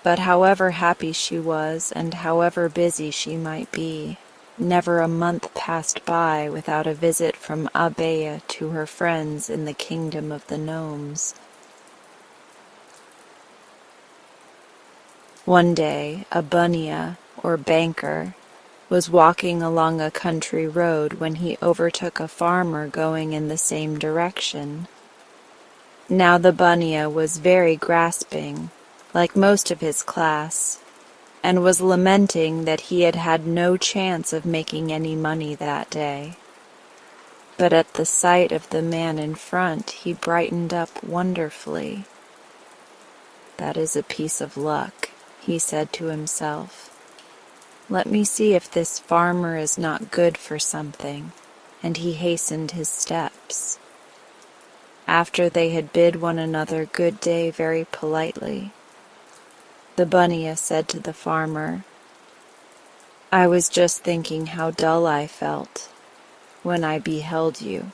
But however happy she was and however busy she might be, never a month passed by without a visit from Abea to her friends in the kingdom of the gnomes. One day, a bunya, or banker, was walking along a country road when he overtook a farmer going in the same direction. Now the bunya was very grasping, like most of his class, and was lamenting that he had had no chance of making any money that day. But at the sight of the man in front, he brightened up wonderfully. "That is a piece of luck," he said to himself. "Let me see if this farmer is not good for something," and he hastened his steps. After they had bid one another good day very politely, the bunya said to the farmer, "I was just thinking how dull I felt when I beheld you.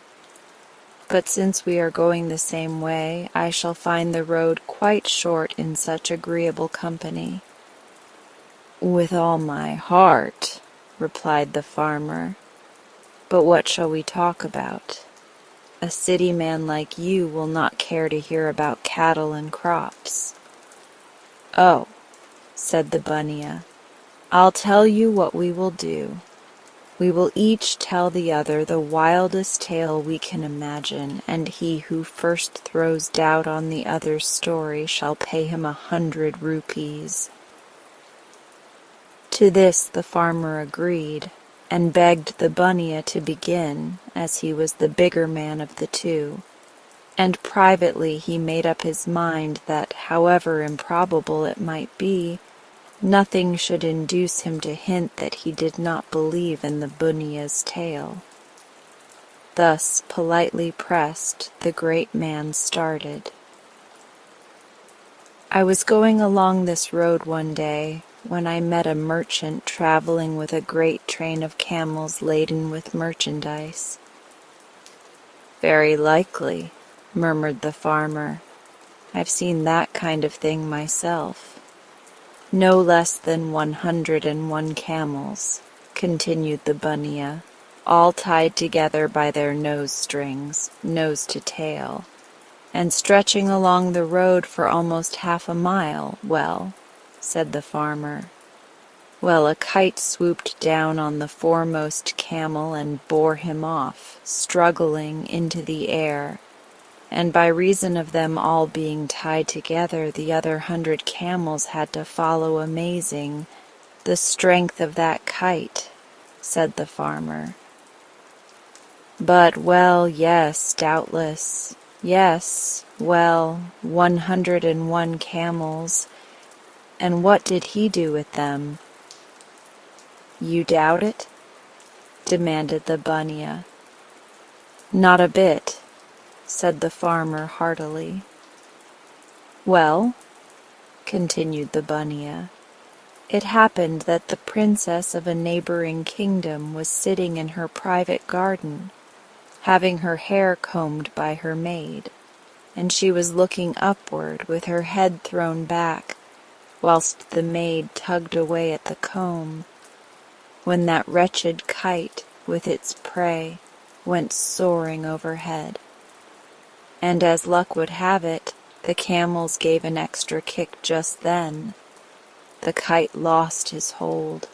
But since we are going the same way, I shall find the road quite short in such agreeable company." "With all my heart," replied the farmer, "but what shall we talk about? A city man like you will not care to hear about cattle and crops." "Oh," said the bunya, "I'll tell you what we will do. We will each tell the other the wildest tale we can imagine, and he who first throws doubt on the other's story shall pay him 100 rupees. To this the farmer agreed, and begged the bunya to begin, as he was the bigger man of the two, and privately he made up his mind that, however improbable it might be, nothing should induce him to hint that he did not believe in the bunya's tale. Thus, politely pressed, the great man started. "I was going along this road one day, when I met a merchant traveling with a great train of camels laden with merchandise." "Very likely," murmured the farmer. "I've seen that kind of thing myself." "No less than 101 camels," continued the bunya, "all tied together by their nose strings, nose to tail, and stretching along the road for almost half a mile. Well," said the farmer, "well, a kite swooped down on the foremost camel and bore him off, struggling, into the air, and by reason of them all being tied together, the other 100 camels had to follow, amazing the strength of that kite," said the farmer. "But, well, yes, doubtless, yes, well, 101 camels, and what did he do with them?" "You doubt it?" demanded the bunya. "Not a bit," said the farmer heartily. "Well," continued the bunya, "it happened that the princess of a neighboring kingdom was sitting in her private garden, having her hair combed by her maid, and she was looking upward with her head thrown back, whilst the maid tugged away at the comb, when that wretched kite with its prey went soaring overhead. And as luck would have it, the camels gave an extra kick just then. The kite lost his hold,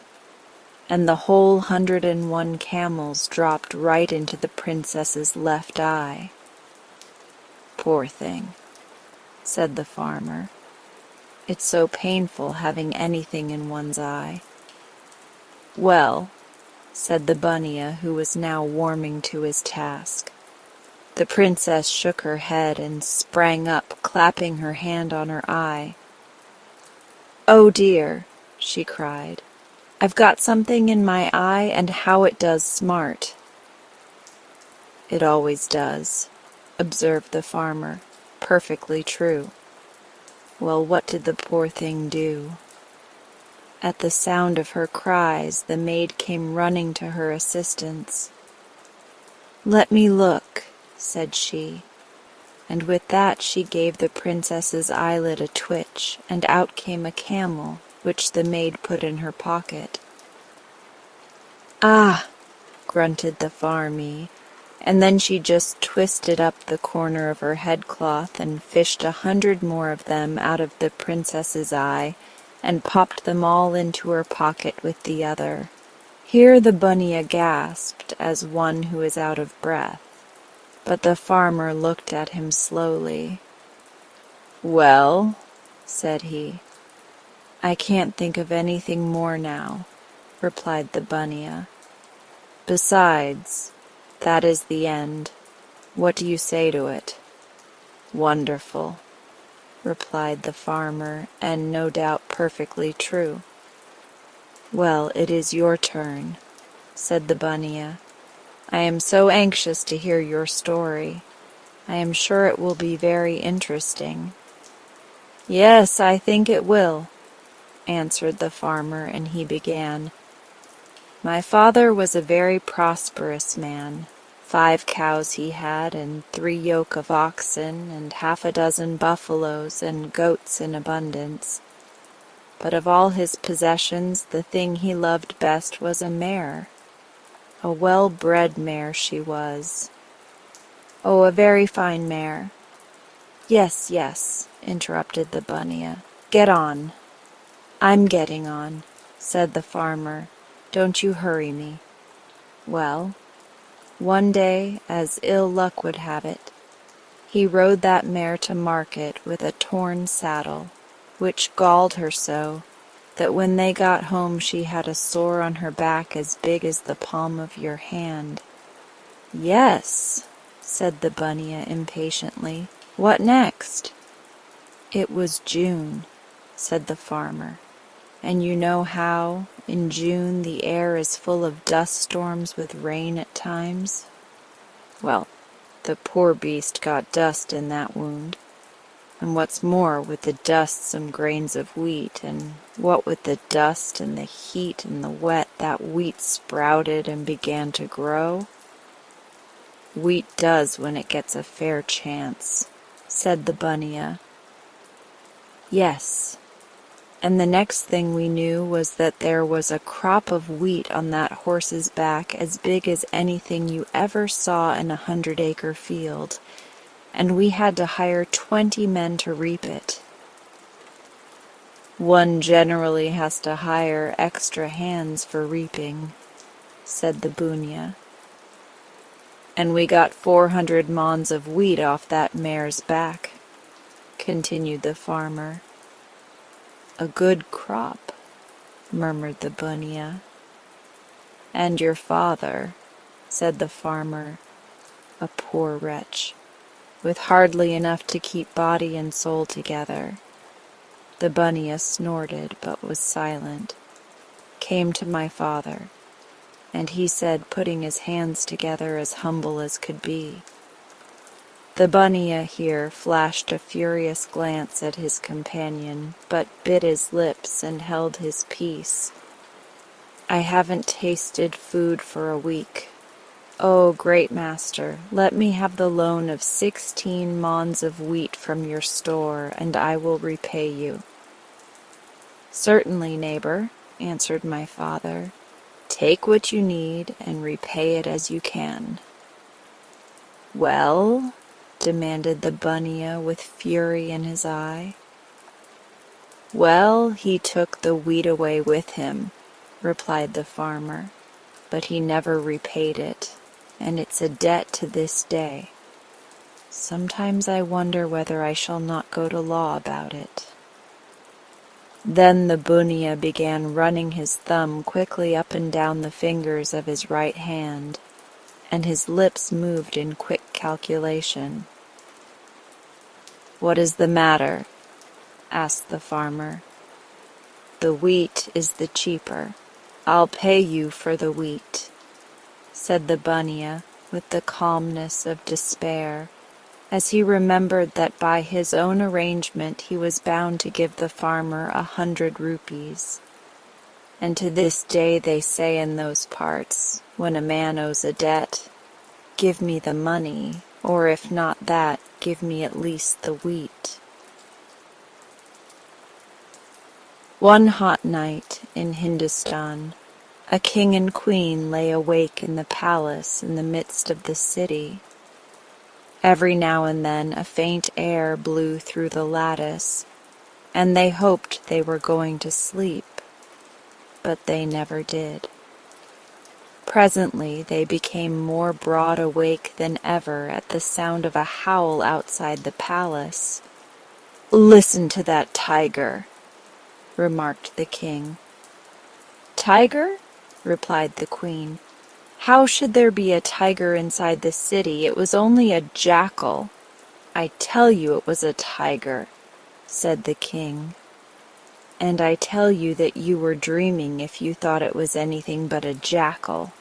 and the whole 101 camels dropped right into the princess's left eye." "Poor thing," said the farmer. "It's so painful having anything in one's eye." "Well," said the bunya, who was now warming to his task. The princess shook her head and sprang up, clapping her hand on her eye. "Oh dear," she cried, "I've got something in my eye, and how it does smart." "It always does," observed the farmer. "Perfectly true. Well, what did the poor thing do?" At the sound of her cries, the maid came running to her assistance. "Let me look," said she, and with that she gave the princess's eyelid a twitch, and out came a camel, which the maid put in her pocket. "Ah!" grunted the farmy, and then she just twisted up the corner of her headcloth and fished 100 more of them out of the princess's eye, and popped them all into her pocket with the other. Here the bunya gasped as one who is out of breath, but the farmer looked at him slowly, "Well," said he, "I can't think of anything more now," replied the bunya. "Besides, that is the end. What do you say to it?" "Wonderful," replied the farmer, and no doubt perfectly true. "Well, it is your turn," said the bunya. "I am so anxious to hear your story. I am sure it will be very interesting." "Yes, I think it will," answered the farmer, and he began. "My father was a very prosperous man. 5 cows he had, and 3 yoke of oxen, and half a dozen buffaloes, and goats in abundance. But of all his possessions, the thing he loved best was a mare. A well-bred mare she was. Oh, a very fine mare." "Yes, yes," interrupted the bunya. "Get on." "I'm getting on," said the farmer. "Don't you hurry me." Well, one day, as ill luck would have it, he rode that mare to market with a torn saddle, which galled her so that when they got home she had a sore on her back as big as the palm of your hand. "Yes," said the bunya impatiently. "What next?" "It was June," said the farmer, "and you know how, in June, the air is full of dust storms with rain at times. Well, the poor beast got dust in that wound, and what's more, with the dust some grains of wheat, and what with the dust and the heat and the wet, that wheat sprouted and began to grow. Wheat does when it gets a fair chance," said the bunya. "Yes, and the next thing we knew was that there was a crop of wheat on that horse's back as big as anything you ever saw in a 100-acre field, and we had to hire 20 men to reap it." "One generally has to hire extra hands for reaping," said the bunya. "And we got 400 mons of wheat off that mare's back," continued the farmer. "A good crop," murmured the bunya. "And your father," said the farmer, "a poor wretch, with hardly enough to keep body and soul together." The bunya snorted, but was silent, came to my father, and he said, putting his hands together as humble as could be. The bunya here flashed a furious glance at his companion, but bit his lips and held his peace. "I haven't tasted food for a week. Oh, great master, let me have the loan of 16 mons of wheat from your store, and I will repay you." "Certainly, neighbor," answered my father. "Take what you need and repay it as you can." "Well?" demanded the bunya with fury in his eye. "Well, he took the wheat away with him," replied the farmer, "but he never repaid it, and it's a debt to this day. Sometimes I wonder whether I shall not go to law about it." Then the bunya began running his thumb quickly up and down the fingers of his right hand, and his lips moved in quick calculation. "What is the matter?" asked the farmer. "The wheat is the cheaper. I'll pay you for the wheat," said the bunya with the calmness of despair, as he remembered that by his own arrangement he was bound to give the farmer 100 rupees. And to this day they say in those parts, when a man owes a debt, "Give me the money, or if not that, give me at least the wheat." One hot night in Hindustan, a king and queen lay awake in the palace in the midst of the city. Every now and then a faint air blew through the lattice, and they hoped they were going to sleep, but they never did. Presently they became more broad awake than ever at the sound of a howl outside the palace. "Listen to that tiger," remarked the king. "Tiger?" replied the queen. "How should there be a tiger inside the city? It was only a jackal." "I tell you it was a tiger," said the king. "And I tell you that you were dreaming if you thought it was anything but a jackal,"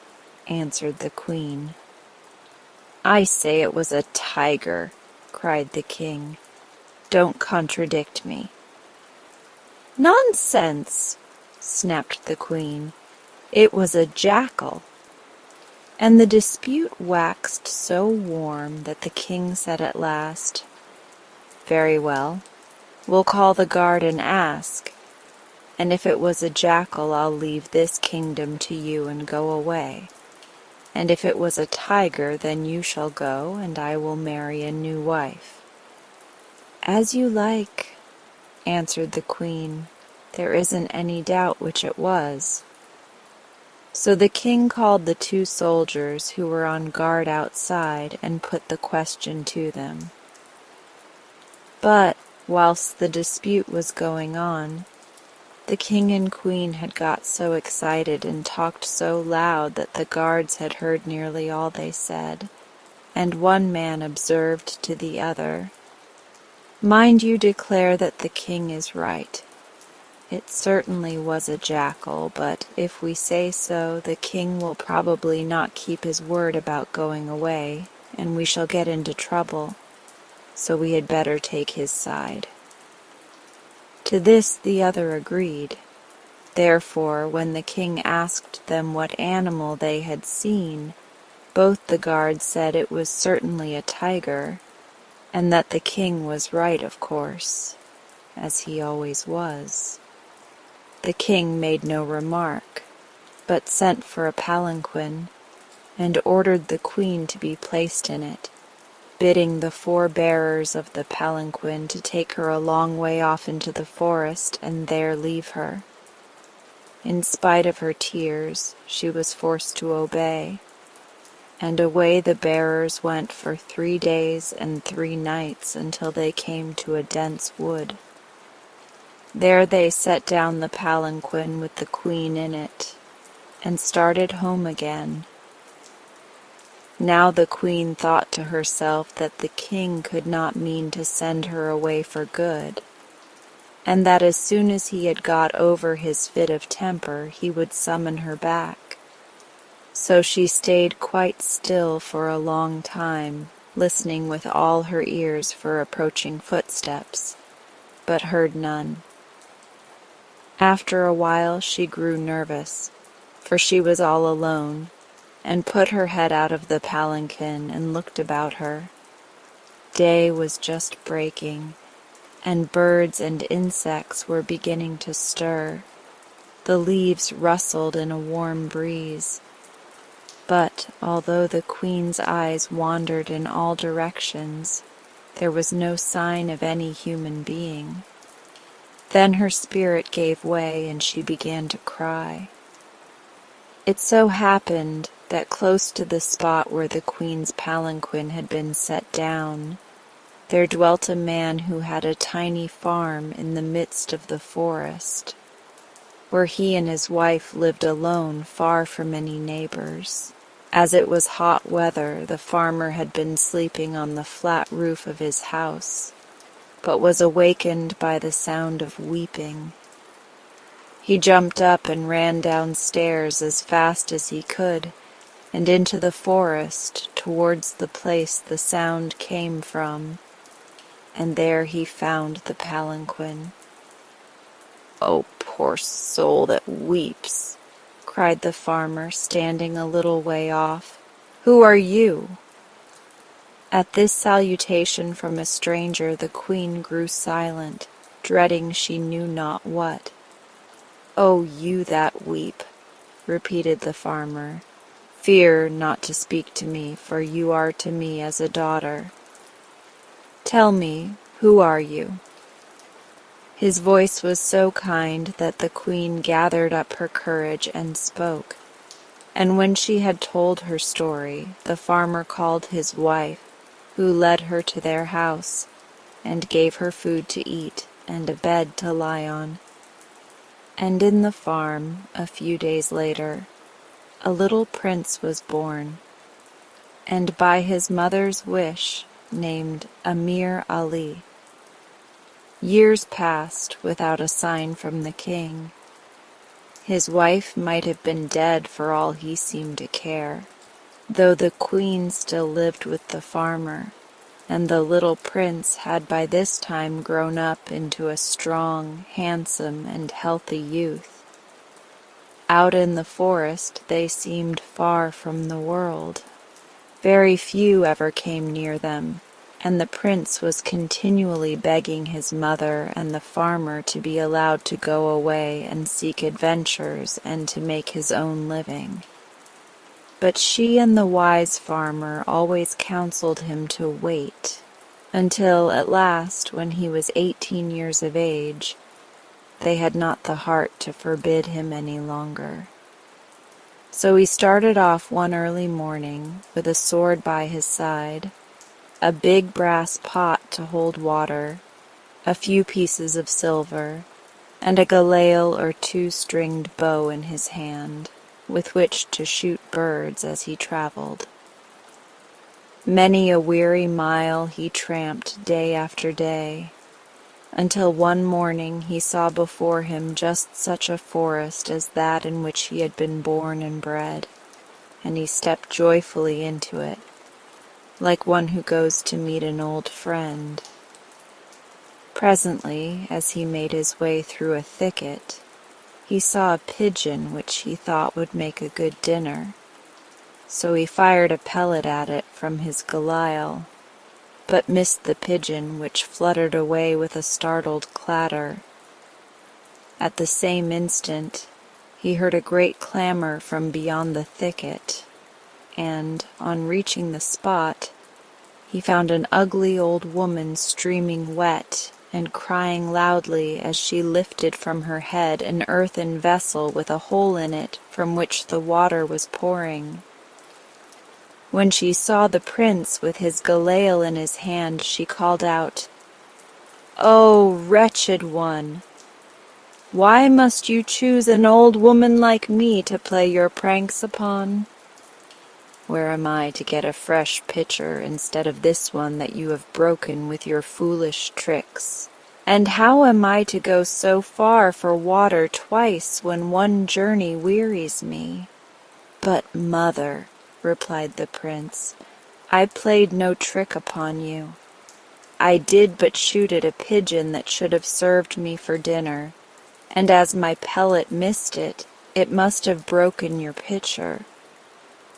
answered the queen. "I say it was a tiger," cried the king. "Don't contradict me." "Nonsense!" snapped the queen. "It was a jackal." And the dispute waxed so warm that the king said at last, "Very well, we'll call the guard and ask, and if it was a jackal I'll leave this kingdom to you and go away, and if it was a tiger then you shall go and I will marry a new wife." "As you like," answered the queen. "There isn't any doubt which it was." So the king called the two soldiers who were on guard outside and put the question to them. But whilst the dispute was going on, the king and queen had got so excited and talked so loud that the guards had heard nearly all they said, and one man observed to the other, "Mind you declare that the king is right. It certainly was a jackal, but if we say so, the king will probably not keep his word about going away, and we shall get into trouble, so we had better take his side." To this the other agreed. Therefore, when the king asked them what animal they had seen, both the guards said it was certainly a tiger, and that the king was right, of course, as he always was. The king made no remark, but sent for a palanquin, and ordered the queen to be placed in it, bidding the 4 bearers of the palanquin to take her a long way off into the forest and there leave her. In spite of her tears, she was forced to obey, and away the bearers went for 3 days and 3 nights until they came to a dense wood. There they set down the palanquin with the queen in it, and started home again. Now the queen thought to herself that the king could not mean to send her away for good, and that as soon as he had got over his fit of temper he would summon her back. So she stayed quite still for a long time, listening with all her ears for approaching footsteps, but heard none. After a while she grew nervous, for she was all alone, and put her head out of the palanquin and looked about her. Day was just breaking, and birds and insects were beginning to stir. The leaves rustled in a warm breeze. But although the queen's eyes wandered in all directions, there was no sign of any human being. Then her spirit gave way and she began to cry. It so happened that close to the spot where the queen's palanquin had been set down, there dwelt a man who had a tiny farm in the midst of the forest, where he and his wife lived alone far from any neighbors. As it was hot weather, the farmer had been sleeping on the flat roof of his house, but was awakened by the sound of weeping. He jumped up and ran downstairs as fast as he could, and into the forest towards the place the sound came from, and there he found the palanquin. "Oh, poor soul that weeps," cried the farmer, standing a little way off. "Who are you?" At this salutation from a stranger the queen grew silent, dreading she knew not what. "Oh, you that weep," repeated the farmer, "fear not to speak to me, for you are to me as a daughter. Tell me, who are you?" His voice was so kind that the queen gathered up her courage and spoke, and when she had told her story, the farmer called his wife, who led her to their house, and gave her food to eat and a bed to lie on. And in the farm, a few days later, a little prince was born, and by his mother's wish named Amir Ali. Years passed without a sign from the king. His wife might have been dead for all he seemed to care, though the queen still lived with the farmer, and the little prince had by this time grown up into a strong, handsome, and healthy youth. Out in the forest they seemed far from the world. Very few ever came near them, and the prince was continually begging his mother and the farmer to be allowed to go away and seek adventures and to make his own living. But she and the wise farmer always counseled him to wait, until at last, when he was 18 years of age, they had not the heart to forbid him any longer. So he started off one early morning with a sword by his side, a big brass pot to hold water, a few pieces of silver, and a galail or two-stringed bow in his hand, with which to shoot birds as he traveled. Many a weary mile he tramped day after day, until one morning he saw before him just such a forest as that in which he had been born and bred, and he stepped joyfully into it, like one who goes to meet an old friend. Presently, as he made his way through a thicket, he saw a pigeon which he thought would make a good dinner, so he fired a pellet at it from his galail, but missed the pigeon, which fluttered away with a startled clatter. At the same instant, he heard a great clamor from beyond the thicket, and, on reaching the spot, he found an ugly old woman streaming wet and crying loudly as she lifted from her head an earthen vessel with a hole in it from which the water was pouring. When she saw the prince with his galail in his hand, she called out, "Oh, wretched one! Why must you choose an old woman like me to play your pranks upon? Where am I to get a fresh pitcher instead of this one that you have broken with your foolish tricks? And how am I to go so far for water twice when one journey wearies me?" "But, mother," replied the prince, "I played no trick upon you. I did but shoot at a pigeon that should have served me for dinner, and as my pellet missed it, it must have broken your pitcher.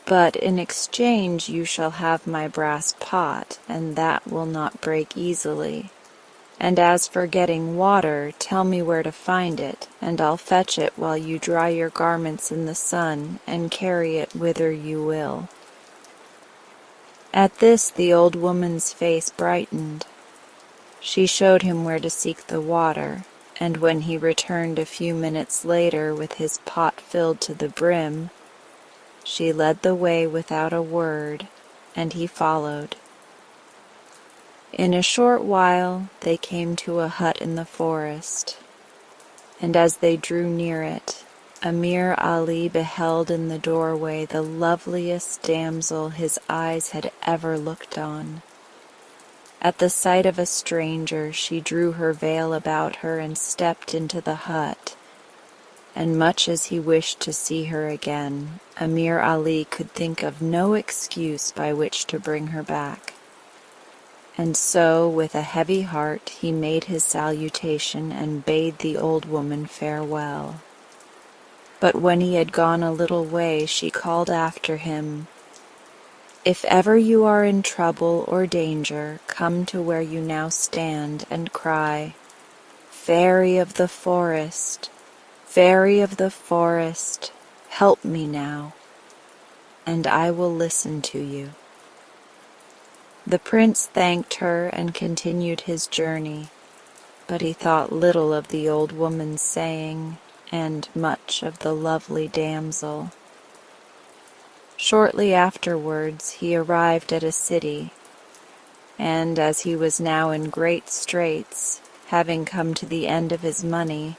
But in exchange you shall have my brass pot, and that will not break easily. And as for getting water, tell me where to find it, and I'll fetch it while you dry your garments in the sun and carry it whither you will." At this the old woman's face brightened. She showed him where to seek the water, and when he returned a few minutes later with his pot filled to the brim, she led the way without a word, and he followed. In a short while they came to a hut in the forest, and as they drew near it, Amir Ali beheld in the doorway the loveliest damsel his eyes had ever looked on. At the sight of a stranger, she drew her veil about her and stepped into the hut, and much as he wished to see her again, Amir Ali could think of no excuse by which to bring her back. And so, with a heavy heart, he made his salutation and bade the old woman farewell. But when he had gone a little way, she called after him, "If ever you are in trouble or danger, come to where you now stand and cry, 'Fairy of the forest, Fairy of the forest, help me now,' and I will listen to you." The prince thanked her and continued his journey, but he thought little of the old woman's saying, and much of the lovely damsel. Shortly afterwards he arrived at a city, and as he was now in great straits, having come to the end of his money,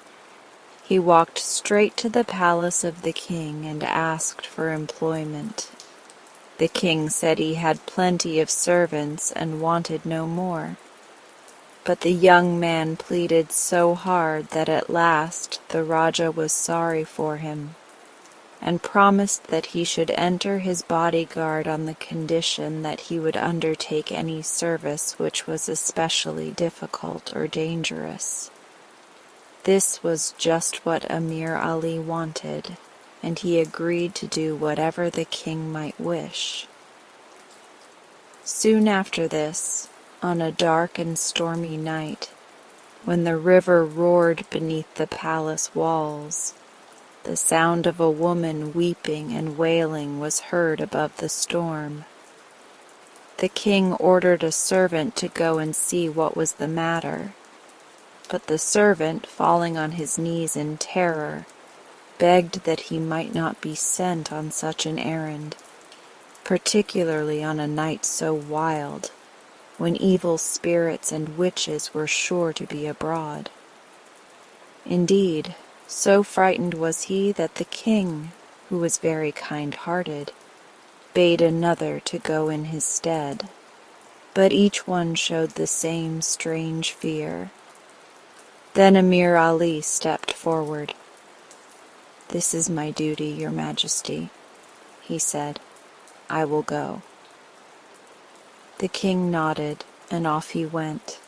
he walked straight to the palace of the king and asked for employment. The king said he had plenty of servants and wanted no more. But the young man pleaded so hard that at last the Raja was sorry for him, and promised that he should enter his bodyguard on the condition that he would undertake any service which was especially difficult or dangerous. This was just what Amir Ali wanted, and he agreed to do whatever the king might wish. Soon after this, on a dark and stormy night, when the river roared beneath the palace walls, the sound of a woman weeping and wailing was heard above the storm. The king ordered a servant to go and see what was the matter, but the servant, falling on his knees in terror, begged that he might not be sent on such an errand, particularly on a night so wild, when evil spirits and witches were sure to be abroad. Indeed, so frightened was he that the king, who was very kind-hearted, bade another to go in his stead, but each one showed the same strange fear. Then Amir Ali stepped forward. "This is my duty, Your Majesty," he said. "I will go." The king nodded, and off he went.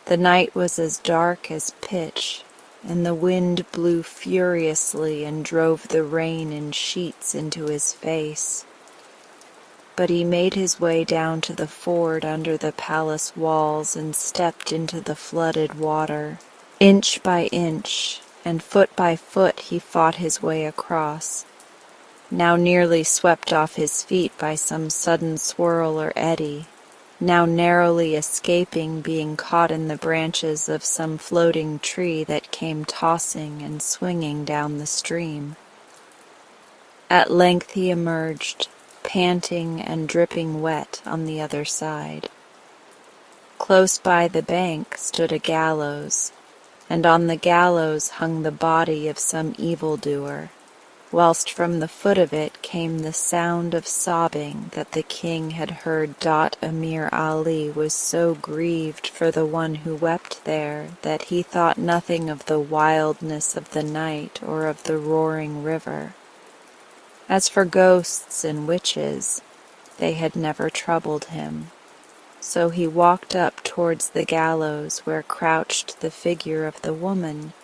The night was as dark as pitch, and the wind blew furiously and drove the rain in sheets into his face. But he made his way down to the ford under the palace walls and stepped into the flooded water. Inch by inch, and foot by foot he fought his way across, now nearly swept off his feet by some sudden swirl or eddy, now narrowly escaping being caught in the branches of some floating tree that came tossing and swinging down the stream. At length he emerged, panting and dripping wet, on the other side. Close by the bank stood a gallows, and on the gallows hung the body of some evildoer, whilst from the foot of it came the sound of sobbing that the king had heard. Amir Ali was so grieved for the one who wept there that he thought nothing of the wildness of the night or of the roaring river. As for ghosts and witches, they had never troubled him. So he walked up towards the gallows where crouched the figure of the woman.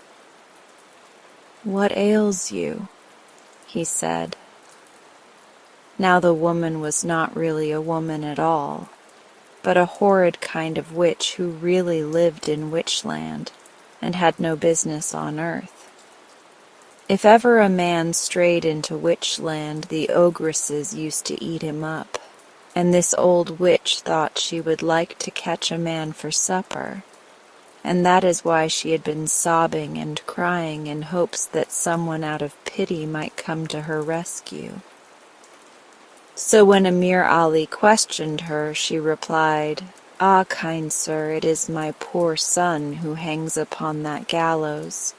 "What ails you?" he said. Now the woman was not really a woman at all, but a horrid kind of witch who really lived in Witchland and had no business on earth. If ever a man strayed into Witchland, the ogresses used to eat him up, and this old witch thought she would like to catch a man for supper, and that is why she had been sobbing and crying in hopes that someone out of pity might come to her rescue. So when Amir Ali questioned her, she replied, "Ah, kind sir, it is my poor son who hangs upon that gallows.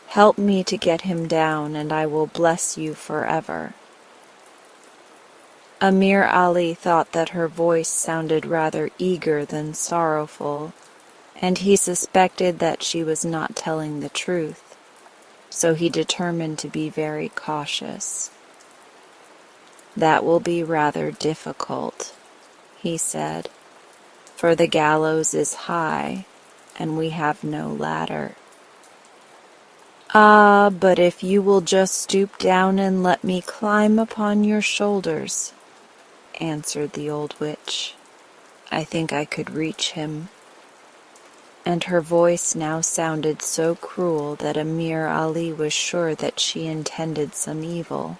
Help me to get him down, and I will bless you forever." Amir Ali thought that her voice sounded rather eager than sorrowful, and he suspected that she was not telling the truth, so he determined to be very cautious. "That will be rather difficult," he said, "for the gallows is high, and we have no ladder." "Ah, but if you will just stoop down and let me climb upon your shoulders," answered the old witch, "I think I could reach him." And her voice now sounded so cruel that Amir Ali was sure that she intended some evil.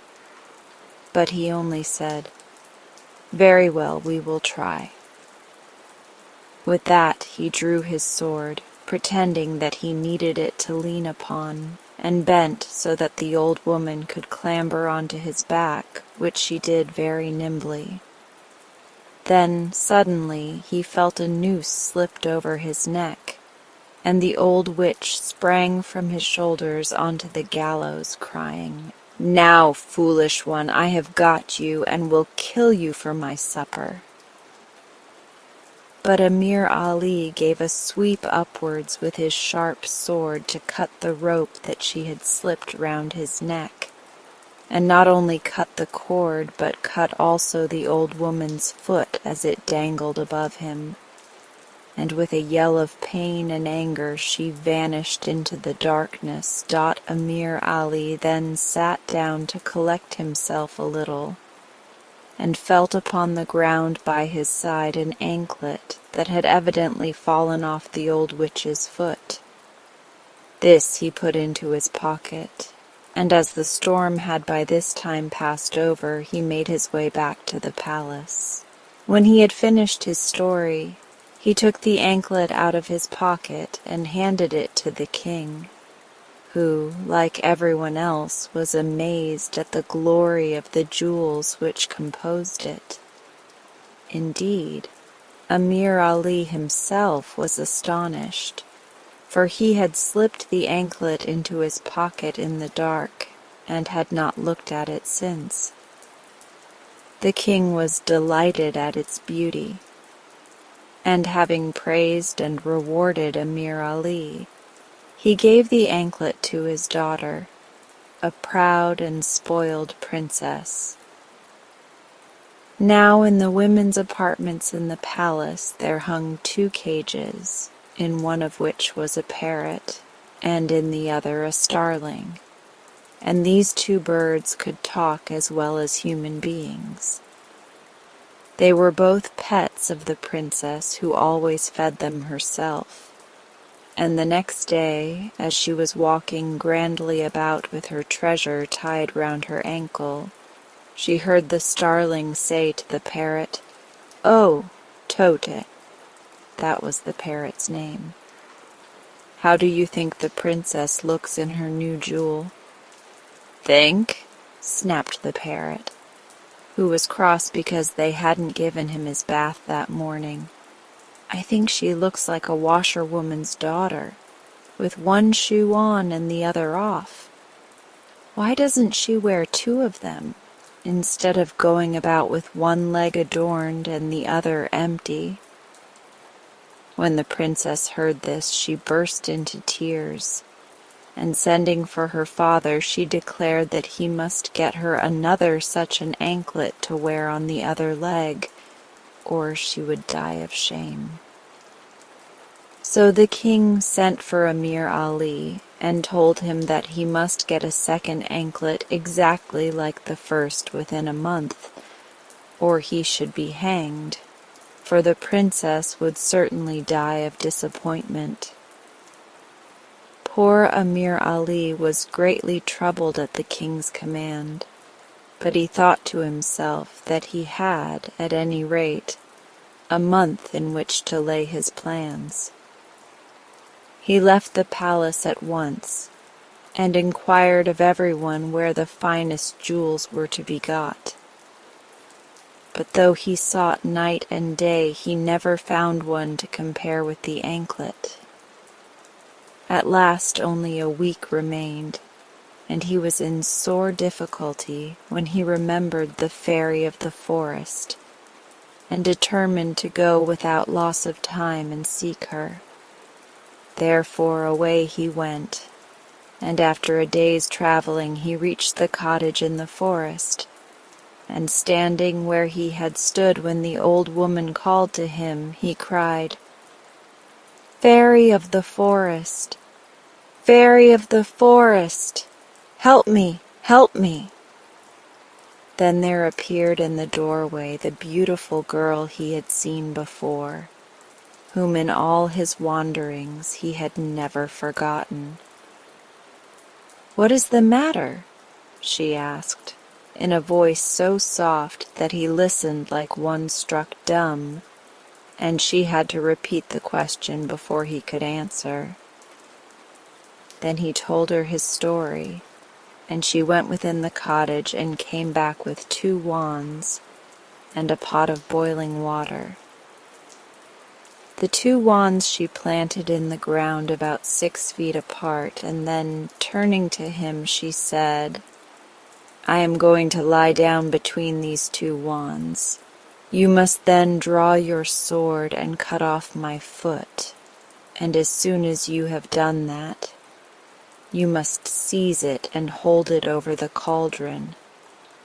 But he only said, "Very well, we will try." With that he drew his sword, pretending that he needed it to lean upon, and bent so that the old woman could clamber onto his back, which she did very nimbly. Then, suddenly, he felt a noose slipped over his neck, and the old witch sprang from his shoulders onto the gallows, crying, "Now, foolish one, I have got you, and will kill you for my supper." But Amir Ali gave a sweep upwards with his sharp sword to cut the rope that she had slipped round his neck, and not only cut the cord, but cut also the old woman's foot as it dangled above him. And with a yell of pain and anger she vanished into the darkness. Amir Ali then sat down to collect himself a little, and felt upon the ground by his side an anklet that had evidently fallen off the old witch's foot. This he put into his pocket, and as the storm had by this time passed over, he made his way back to the palace. When he had finished his story, he took the anklet out of his pocket and handed it to the king, who, like everyone else, was amazed at the glory of the jewels which composed it. Indeed, Amir Ali himself was astonished, for he had slipped the anklet into his pocket in the dark and had not looked at it since. The king was delighted at its beauty, and having praised and rewarded Amir Ali, he gave the anklet to his daughter, a proud and spoiled princess. Now in the women's apartments in the palace there hung 2 cages, in one of which was a parrot, and in the other a starling, and these 2 birds could talk as well as human beings. They were both pets of the princess, who always fed them herself, and the next day, as she was walking grandly about with her treasure tied round her ankle, she heard the starling say to the parrot, "Oh, Tote," that was the parrot's name, "how do you think the princess looks in her new jewel?" "Think?" snapped the parrot, who was cross because they hadn't given him his bath that morning. "I think she looks like a washerwoman's daughter, with one shoe on and the other off. Why doesn't she wear 2 of them, instead of going about with one leg adorned and the other empty?" When the princess heard this, she burst into tears, and sending for her father, she declared that he must get her another such an anklet to wear on the other leg, or she would die of shame. So the king sent for Amir Ali and told him that he must get a second anklet exactly like the first within a month, or he should be hanged, for the princess would certainly die of disappointment. Poor Amir Ali was greatly troubled at the king's command, but he thought to himself that he had, at any rate, a month in which to lay his plans. He left the palace at once, and inquired of everyone where the finest jewels were to be got. But though he sought night and day, he never found one to compare with the anklet. At last only a week remained, and he was in sore difficulty when he remembered the fairy of the forest, and determined to go without loss of time and seek her. Therefore away he went, and after a day's travelling he reached the cottage in the forest, and standing where he had stood when the old woman called to him, he cried, "Fairy of the forest! Fairy of the forest! Help me! Help me!" Then there appeared in the doorway the beautiful girl he had seen before, whom in all his wanderings he had never forgotten. "What is the matter?" she asked, in a voice so soft that he listened like one struck dumb, and she had to repeat the question before he could answer. Then he told her his story, and she went within the cottage and came back with 2 wands, and a pot of boiling water. The 2 wands she planted in the ground about 6 feet apart, and then, turning to him, she said, "I am going to lie down between these 2 wands. You must then draw your sword and cut off my foot, and as soon as you have done that, you must seize it and hold it over the cauldron,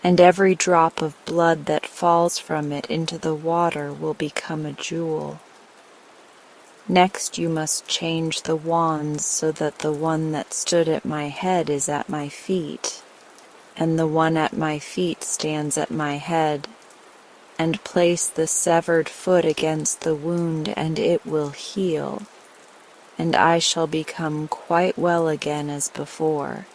and every drop of blood that falls from it into the water will become a jewel. Next you must change the wands so that the one that stood at my head is at my feet, and the one at my feet stands at my head, and place the severed foot against the wound and it will heal, and I shall become quite well again as before."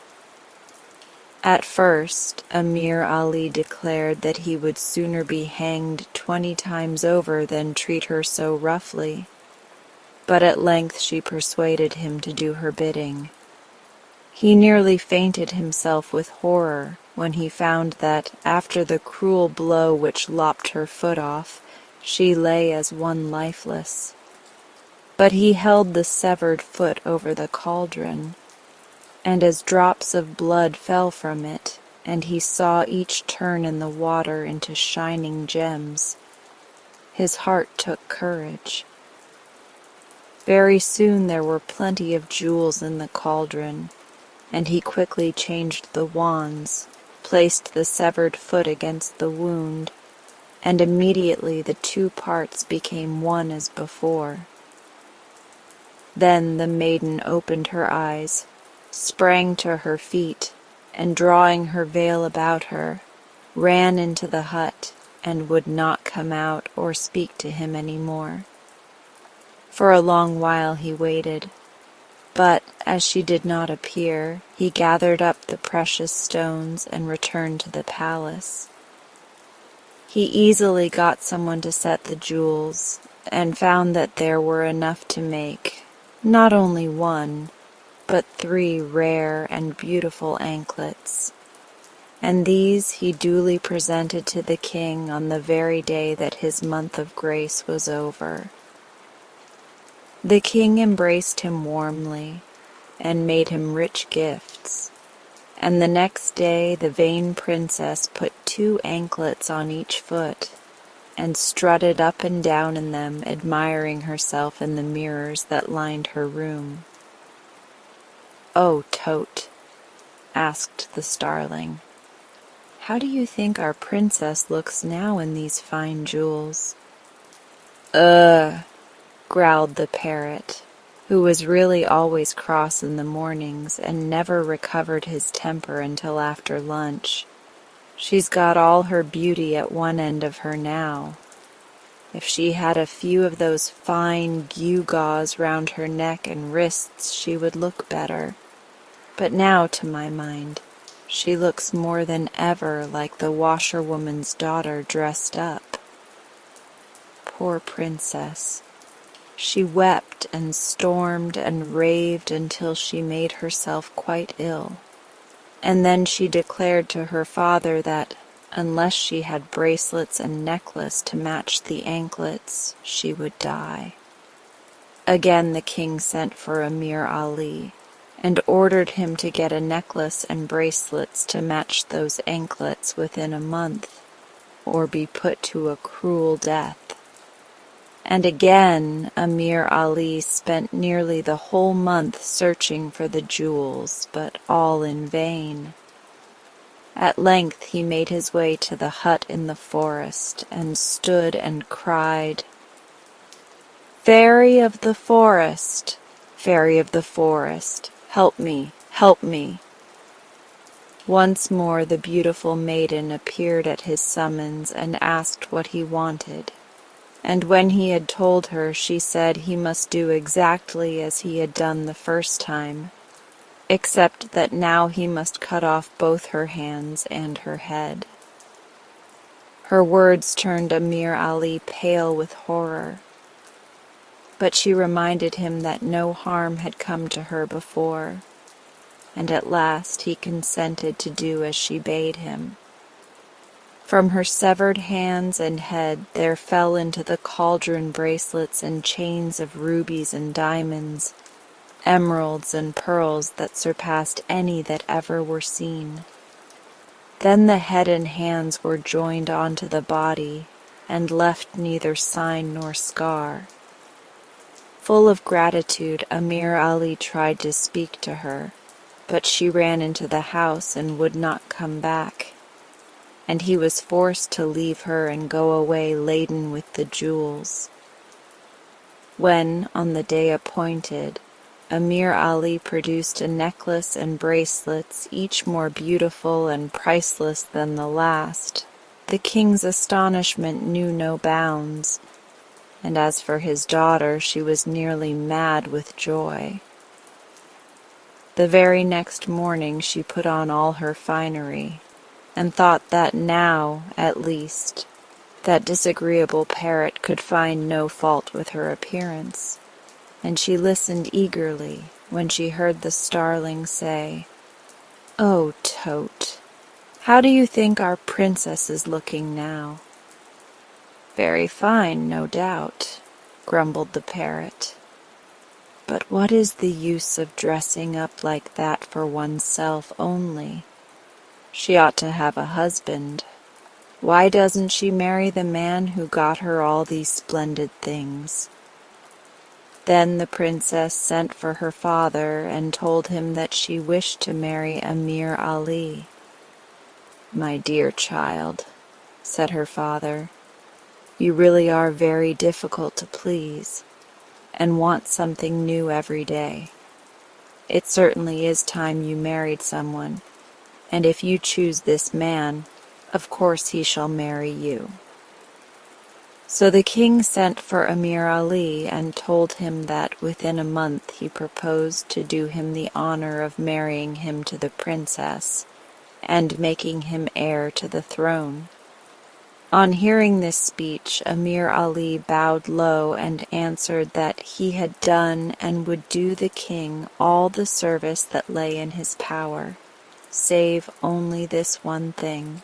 At first, Amir Ali declared that he would sooner be hanged 20 times over than treat her so roughly, but at length she persuaded him to do her bidding. He nearly fainted himself with horror when he found that, after the cruel blow which lopped her foot off, she lay as one lifeless. But he held the severed foot over the cauldron, and as drops of blood fell from it, and he saw each turn in the water into shining gems, his heart took courage. Very soon there were plenty of jewels in the cauldron, and he quickly changed the wands, placed the severed foot against the wound, and immediately the 2 parts became one as before. Then the maiden opened her eyes, sprang to her feet, and drawing her veil about her, ran into the hut and would not come out or speak to him any more. For a long while he waited, but as she did not appear, he gathered up the precious stones and returned to the palace. He easily got someone to set the jewels, and found that there were enough to make, not only 1, but 3 rare and beautiful anklets, and these he duly presented to the king on the very day that his month of grace was over. The king embraced him warmly, and made him rich gifts, and the next day the vain princess put 2 anklets on each foot, and strutted up and down in them, admiring herself in the mirrors that lined her room. "Oh, Tote," asked the starling, "how do you think our princess looks now in these fine jewels?" "Ugh," growled the parrot, who was really always cross in the mornings and never recovered his temper until after lunch. "She's got all her beauty at one end of her now. If she had a few of those fine gewgaws round her neck and wrists she would look better. But now, to my mind, she looks more than ever like the washerwoman's daughter dressed up. Poor princess. She wept and stormed and raved until she made herself quite ill, and then she declared to her father that, unless she had bracelets and necklace to match the anklets, she would die." Again the king sent for Amir Ali, and ordered him to get a necklace and bracelets to match those anklets within a month, or be put to a cruel death. And again Amir Ali spent nearly the whole month searching for the jewels, but all in vain. At length he made his way to the hut in the forest, and stood and cried, "Fairy of the forest, Fairy of the forest, help me, help me." Once more the beautiful maiden appeared at his summons and asked what he wanted. And when he had told her, she said he must do exactly as he had done the first time, except that now he must cut off both her hands and her head. Her words turned Amir Ali pale with horror, but she reminded him that no harm had come to her before, and at last he consented to do as she bade him. From her severed hands and head there fell into the cauldron bracelets and chains of rubies and diamonds, emeralds and pearls that surpassed any that ever were seen. Then the head and hands were joined onto the body and left neither sign nor scar. Full of gratitude, Amir Ali tried to speak to her, but she ran into the house and would not come back, and he was forced to leave her and go away laden with the jewels. When, on the day appointed, Amir Ali produced a necklace and bracelets, each more beautiful and priceless than the last, the king's astonishment knew no bounds, and as for his daughter, she was nearly mad with joy. The very next morning she put on all her finery, and thought that now, at least, that disagreeable parrot could find no fault with her appearance, and she listened eagerly when she heard the starling say, "Oh, Tote, how do you think our princess is looking now?" "Very fine, no doubt," grumbled the parrot. "But what is the use of dressing up like that for oneself only? She ought to have a husband. Why doesn't she marry the man who got her all these splendid things?" Then the princess sent for her father and told him that she wished to marry Amir Ali. "My dear child," said her father, "you really are very difficult to please, and want something new every day. It certainly is time you married someone, and if you choose this man, of course he shall marry you." So the king sent for Amir Ali and told him that within a month he proposed to do him the honor of marrying him to the princess and making him heir to the throne. On hearing this speech, Amir Ali bowed low and answered that he had done and would do the king all the service that lay in his power, save only this one thing.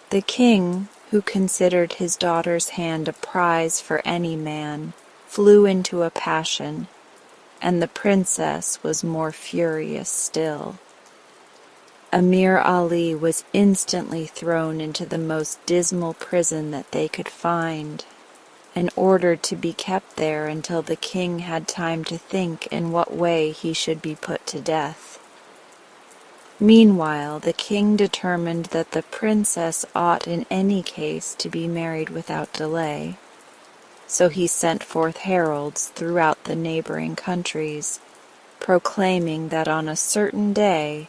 The king, who considered his daughter's hand a prize for any man, flew into a passion, and the princess was more furious still. Amir Ali was instantly thrown into the most dismal prison that they could find, and ordered to be kept there until the king had time to think in what way he should be put to death. Meanwhile, the king determined that the princess ought in any case to be married without delay, so he sent forth heralds throughout the neighboring countries, proclaiming that on a certain day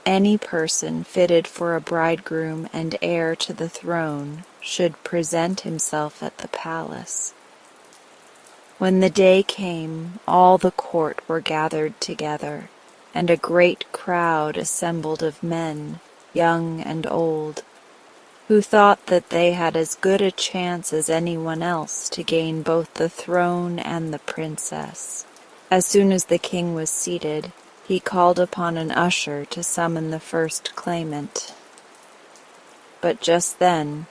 any person fitted for a bridegroom and heir to the throne should present himself at the palace. When the day came, all the court were gathered together, and a great crowd assembled of men, young and old, who thought that they had as good a chance as anyone else to gain both the throne and the princess. As soon as the king was seated, he called upon an usher to summon the first claimant. But just then,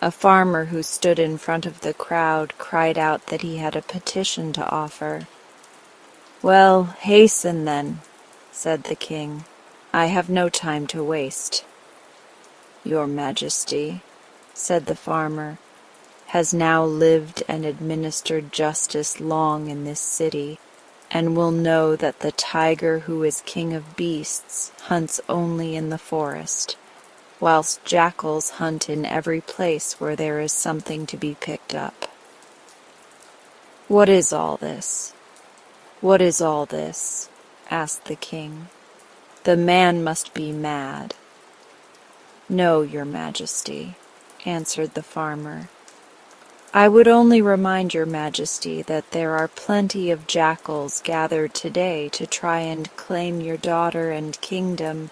a farmer who stood in front of the crowd cried out that he had a petition to offer. "Well, hasten then," said the king. "I have no time to waste." "Your Majesty," said the farmer, "has now lived and administered justice long in this city, and will know that the tiger who is king of beasts hunts only in the forest, whilst jackals hunt in every place where there is something to be picked up. What is all this? What is all this?" asked the king. "The man must be mad." "No, your Majesty," answered the farmer. "I would only remind your Majesty that there are plenty of jackals gathered today to try and claim your daughter and kingdom.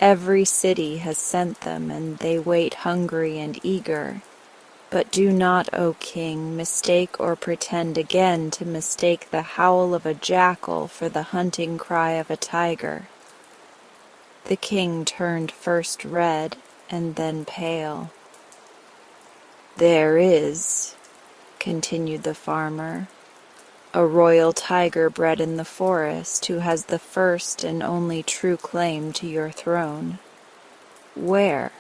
Every city has sent them, and they wait hungry and eager. But do not, O king, mistake or pretend again to mistake the howl of a jackal for the hunting cry of a tiger." The king turned first red and then pale. "There is," continued the farmer, "a royal tiger bred in the forest who has the first and only true claim to your throne." "Where?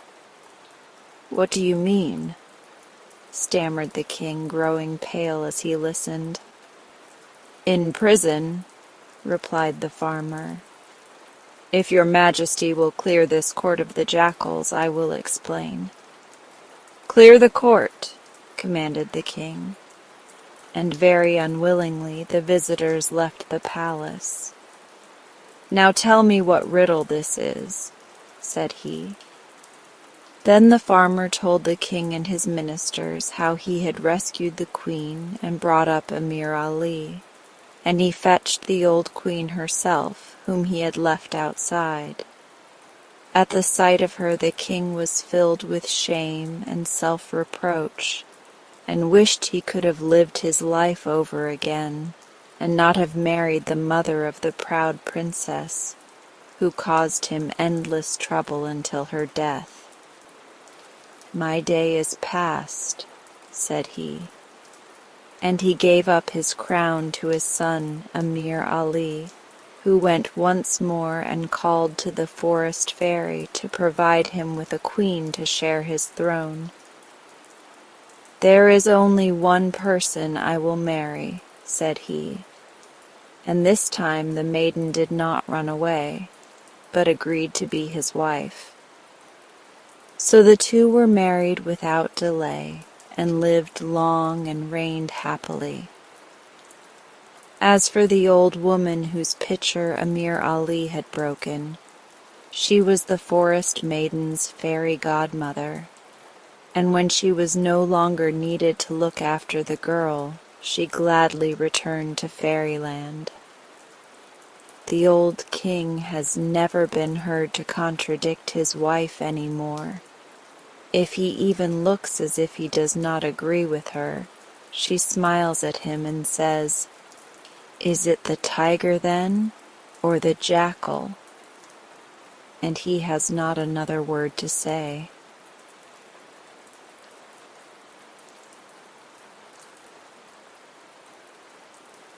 What do you mean?" stammered the king, growing pale as he listened. "In prison," replied the farmer. "If your majesty will clear this court of the jackals, I will explain." "Clear the court," commanded the king, and very unwillingly the visitors left the palace. "Now tell me what riddle this is," said he. Then the farmer told the king and his ministers how he had rescued the queen and brought up Amir Ali, and he fetched the old queen herself, whom he had left outside. At the sight of her the king was filled with shame and self-reproach, and wished he could have lived his life over again, and not have married the mother of the proud princess, who caused him endless trouble until her death. "My day is past," said he, and he gave up his crown to his son Amir Ali, who went once more and called to the forest fairy to provide him with a queen to share his throne. "There is only one person I will marry," said he, and this time the maiden did not run away, but agreed to be his wife. So the two were married without delay, and lived long and reigned happily. As for the old woman whose pitcher Amir Ali had broken, she was the forest maiden's fairy godmother, and when she was no longer needed to look after the girl, she gladly returned to fairyland. The old king has never been heard to contradict his wife any more. If he even looks as if he does not agree with her, she smiles at him and says, "Is it the tiger then, or the jackal?" And he has not another word to say.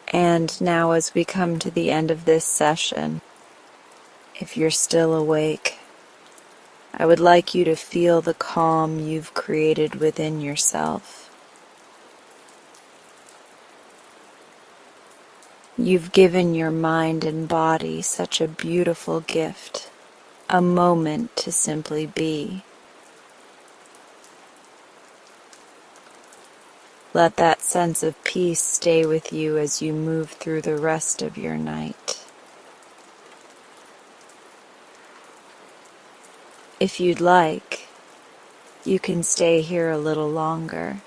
And now, as we come to the end of this session, if you're still awake, I would like you to feel the calm you've created within yourself. You've given your mind and body such a beautiful gift, a moment to simply be. Let that sense of peace stay with you as you move through the rest of your night. If you'd like, you can stay here a little longer